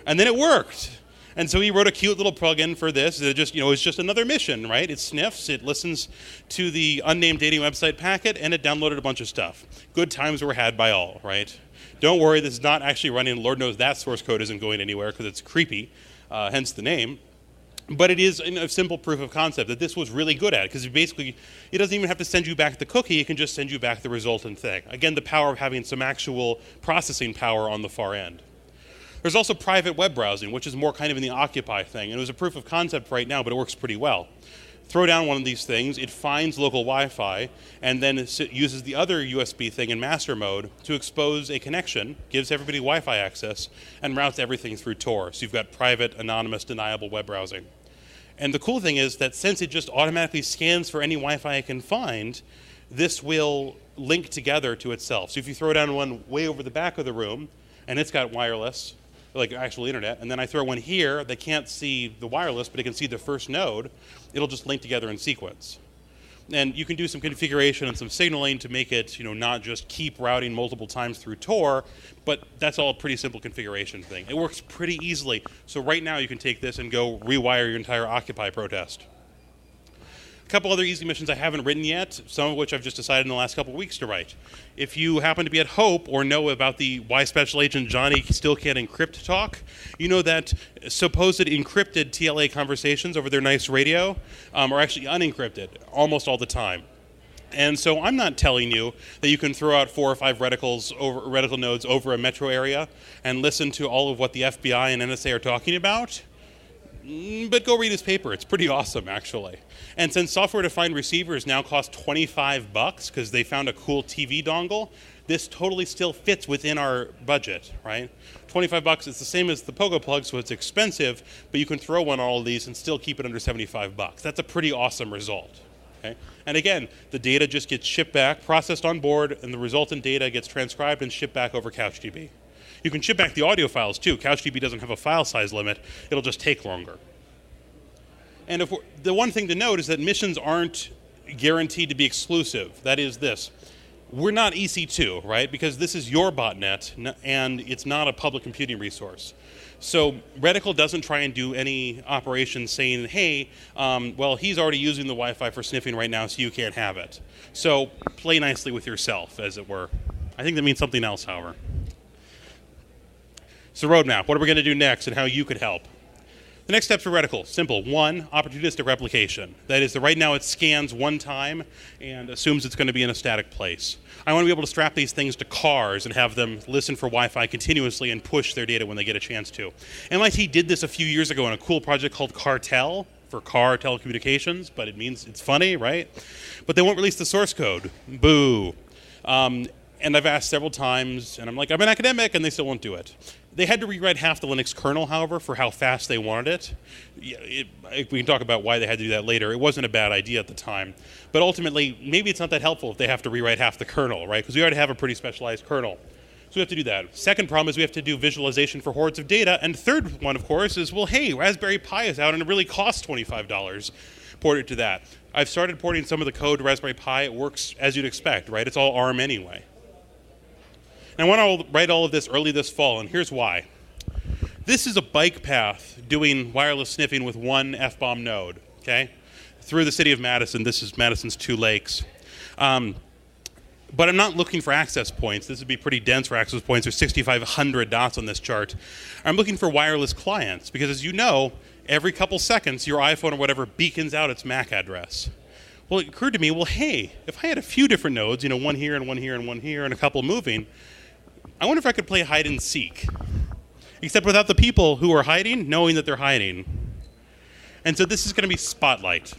And then it worked. And so he wrote a cute little plugin for this. It just, it's just another mission, right? It sniffs, it listens to the unnamed dating website packet, and it downloaded a bunch of stuff. Good times were had by all, right? Don't worry, this is not actually running. Lord knows that source code isn't going anywhere because it's creepy, hence the name. But it is a simple proof of concept that this was really good at, because basically it doesn't even have to send you back the cookie, it can just send you back the resultant thing. Again, the power of having some actual processing power on the far end. There's also private web browsing, which is more kind of in the Occupy thing. And it was a proof of concept right now, but it works pretty well. Throw down one of these things, it finds local Wi-Fi, and then it uses the other USB thing in master mode to expose a connection, gives everybody Wi-Fi access, and routes everything through Tor. So you've got private, anonymous, deniable web browsing. And the cool thing is that since it just automatically scans for any Wi-Fi it can find, this will link together to itself. So if you throw down one way over the back of the room, and it's got wireless, like actual internet, and then I throw one here that can't see the wireless, but it can see the first node, it'll just link together in sequence. And you can do some configuration and some signaling to make it, not just keep routing multiple times through Tor, but that's all a pretty simple configuration thing. It works pretty easily. So right now you can take this and go rewire your entire Occupy protest. A couple other easy missions I haven't written yet, some of which I've just decided in the last couple of weeks to write. If you happen to be at Hope or know about the Why Special Agent Johnny Still Can't Encrypt talk, you know that supposed encrypted TLA conversations over their nice radio are actually unencrypted almost all the time. And so I'm not telling you that you can throw out 4 or 5 reticle nodes over a metro area and listen to all of what the FBI and NSA are talking about. But go read his paper. It's pretty awesome, actually. And since software-defined receivers now cost $25 because they found a cool TV dongle, this totally still fits within our budget, right? $25 is the same as the Pogo plug, so it's expensive, but you can throw one on all of these and still keep it under $75. That's a pretty awesome result. Okay? And again, the data just gets shipped back, processed on board, and the resultant data gets transcribed and shipped back over CouchDB. You can ship back the audio files too. CouchDB doesn't have a file size limit. It'll just take longer. And the one thing to note is that missions aren't guaranteed to be exclusive. That is this. We're not EC2, right? Because this is your botnet, and it's not a public computing resource. So Reticle doesn't try and do any operations saying, hey, well, he's already using the Wi-Fi for sniffing right now, so you can't have it. So play nicely with yourself, as it were. I think that means something else, however. So roadmap, what are we going to do next and how you could help? The next steps for Reticle, simple. One, opportunistic replication. That is, that right now it scans one time and assumes it's going to be in a static place. I want to be able to strap these things to cars and have them listen for Wi-Fi continuously and push their data when they get a chance to. MIT did this a few years ago in a cool project called Cartel for car telecommunications, but it means it's funny, right? But they won't release the source code. Boo. And I've asked several times, and I'm like, I'm an academic, and they still won't do it. They had to rewrite half the Linux kernel, however, for how fast they wanted it. We can talk about why they had to do that later. It wasn't a bad idea at the time. But ultimately, maybe it's not that helpful if they have to rewrite half the kernel, right? Because we already have a pretty specialized kernel. So we have to do that. Second problem is we have to do visualization for hordes of data. And third one, of course, is, well, hey, Raspberry Pi is out, and it really costs $25. Port it to that. I've started porting some of the code to Raspberry Pi. It works as you'd expect, right? It's all ARM anyway. And I want to write all of this early this fall, and here's why. This is a bike path doing wireless sniffing with one FBOM node, okay? Through the city of Madison. This is Madison's Two Lakes. But I'm not looking for access points. This would be pretty dense for access points. There's 6,500 dots on this chart. I'm looking for wireless clients, because as you know, every couple seconds, your iPhone or whatever beacons out its MAC address. Well, it occurred to me, well, hey, if I had a few different nodes, one here and one here and one here and a couple moving, I wonder if I could play hide and seek, except without the people who are hiding knowing that they're hiding. And so this is going to be Spotlight.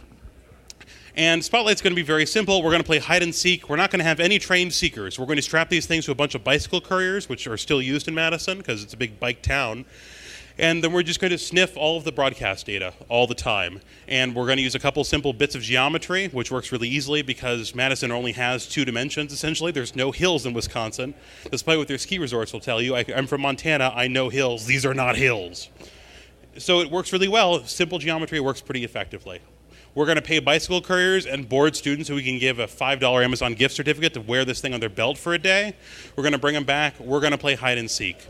And Spotlight's going to be very simple. We're going to play hide and seek. We're not going to have any trained seekers. We're going to strap these things to a bunch of bicycle couriers, which are still used in Madison because it's a big bike town. And then we're just going to sniff all of the broadcast data all the time. And we're going to use a couple simple bits of geometry, which works really easily because Madison only has 2 dimensions, essentially. There's no hills in Wisconsin. Despite what their ski resorts will tell you. I'm from Montana. I know hills. These are not hills. So it works really well. Simple geometry works pretty effectively. We're going to pay bicycle couriers and bored students who we can give a $5 Amazon gift certificate to wear this thing on their belt for a day. We're going to bring them back. We're going to play hide and seek.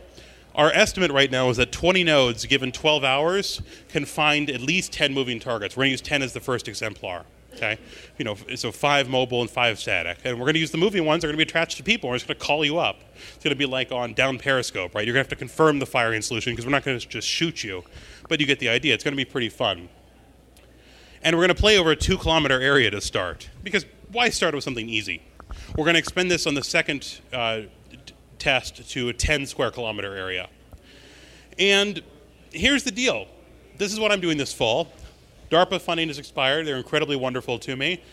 Our estimate right now is that 20 nodes, given 12 hours, can find at least 10 moving targets. We're going to use 10 as the first exemplar. Okay, so 5 mobile and 5 static, and we're going to use the moving ones. They're going to be attached to people. We're just going to call you up. It's going to be like on down Periscope, right? You're going to have to confirm the firing solution because we're not going to just shoot you, but you get the idea. It's going to be pretty fun. And we're going to play over a 2-kilometer area to start, because why start with something easy? We're going to expand this on the second test to a 10 square kilometer area. And here's the deal. This is what I'm doing this fall. DARPA funding has expired. They're incredibly wonderful to me.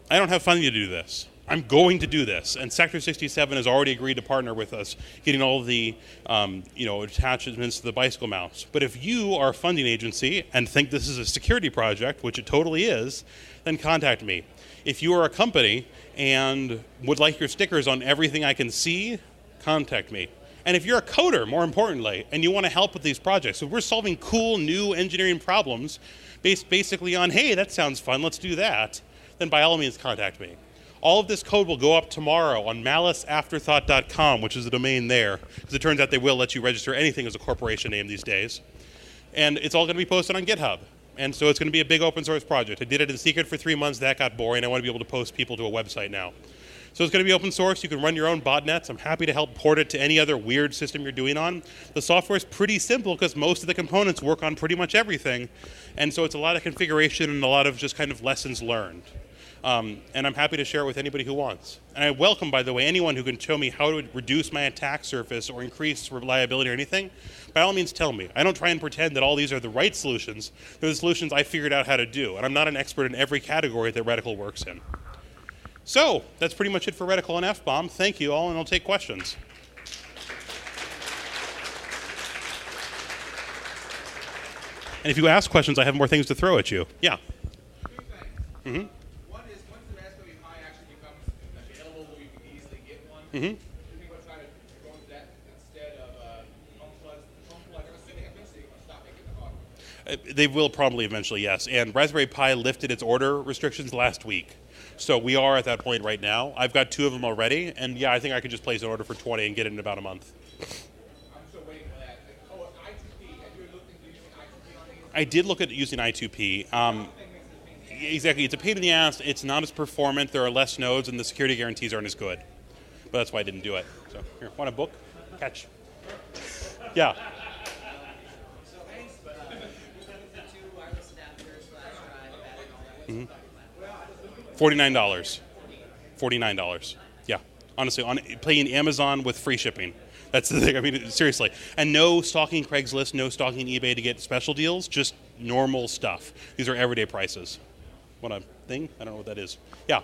I don't have funding to do this. I'm going to do this. And Sector 67 has already agreed to partner with us, getting all of the attachments to the bicycle mouse. But if you are a funding agency and think this is a security project, which it totally is, then contact me. If you are a company and would like your stickers on everything I can see, contact me. And if you're a coder, more importantly, and you want to help with these projects, so we're solving cool new engineering problems based basically on, hey, that sounds fun, let's do that, then by all means contact me. All of this code will go up tomorrow on maliceafterthought.com, which is the domain there, because it turns out they will let you register anything as a corporation name these days. And it's all going to be posted on GitHub. And so it's going to be a big open source project. I did it in secret for 3 months. That got boring. I want to be able to post people to a website now. So it's going to be open source. You can run your own botnets. I'm happy to help port it to any other weird system you're doing on. The software is pretty simple because most of the components work on pretty much everything. And so it's a lot of configuration and a lot of just kind of lessons learned. And I'm happy to share it with anybody who wants. And I welcome, by the way, anyone who can show me how to reduce my attack surface or increase reliability or anything. By all means, tell me. I don't try and pretend that all these are the right solutions. They're the solutions I figured out how to do. And I'm not an expert in every category that Reticle works in. So that's pretty much it for Reticle and FBOM. Thank you all, and I'll take questions. And if you ask questions, I have more things to throw at you. Yeah. 2 things. Mm-hmm. One is, once the Raspberry Pi actually becomes available where you can easily get one, Mm-hmm. do you think about trying to go into that instead of home plug? I'm assuming eventually you're going to stop making the hardware. They will probably eventually, yes. And Raspberry Pi lifted its order restrictions last week. So we are at that point right now. I've got 2 of them already, and yeah, I think I could just place an order for 20 and get it in about a month. I'm still waiting for that. Oh, I2P. Have you looked into using I2P on these? I did look at using I2P. Exactly, it's a pain in the ass. It's not as performant. There are less nodes, and the security guarantees aren't as good. But that's why I didn't do it. So here, want a book? Catch. Yeah. So thanks, but the 2 wireless adapters, flash drive, battery, and all that. $49. $49. Yeah. Honestly, playing Amazon with free shipping. That's the thing. I mean, seriously. And no stalking Craigslist, no stalking eBay to get special deals, just normal stuff. These are everyday prices. What a thing? I don't know what that is. Yeah.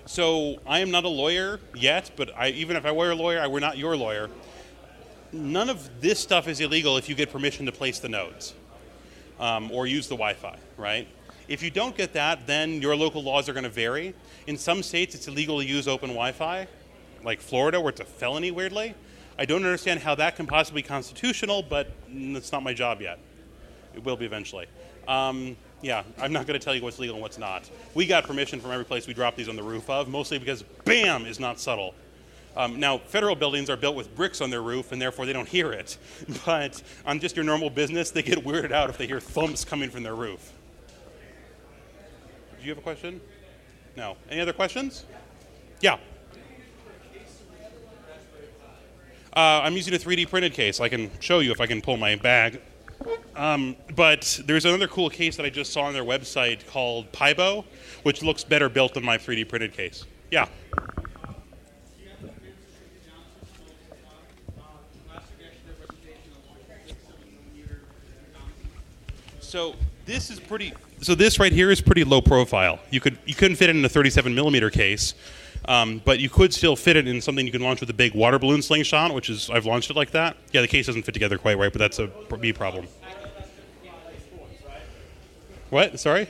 So I am not a lawyer yet, but even if I were a lawyer, we're not your lawyer. None of this stuff is illegal if you get permission to place the nodes or use the Wi-Fi, right? If you don't get that, then your local laws are going to vary. In some states, it's illegal to use open Wi-Fi, like Florida, where it's a felony, weirdly. I don't understand how that can possibly be constitutional, but it's not my job yet. It will be eventually. Yeah, I'm not going to tell you what's legal and what's not. We got permission from every place we drop these on the roof of, mostly because BAM is not subtle. Now, federal buildings are built with bricks on their roof, and therefore they don't hear it. But on just your normal business, they get weirded out if they hear thumps coming from their roof. Do you have a question? No. Any other questions? Yeah. I'm using a 3D printed case. I can show you if I can pull my bag. But there's another cool case that I just saw on their website called Pybo, which looks better built than my 3D printed case. Yeah. So this is pretty. So this right here is pretty low profile. You couldn't fit it in a 37 millimeter case, but you could still fit it in something you can launch with a big water balloon slingshot, which is I've launched it like that. Yeah, the case doesn't fit together quite right, but that's a B problem. What? Sorry?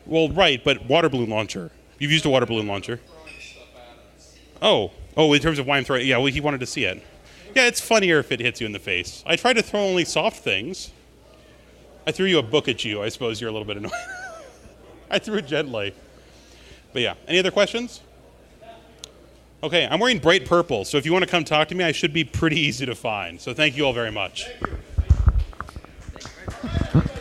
Well, right, but water balloon launcher. You've used a water balloon launcher. Oh, in terms of why I'm throwing. Yeah, well, he wanted to see it. Yeah, it's funnier if it hits you in the face. I try to throw only soft things. I threw you a book at you. I suppose you're a little bit annoyed. I threw it gently. But yeah, any other questions? Okay, I'm wearing bright purple, so if you want to come talk to me, I should be pretty easy to find. So thank you all very much. Thank you.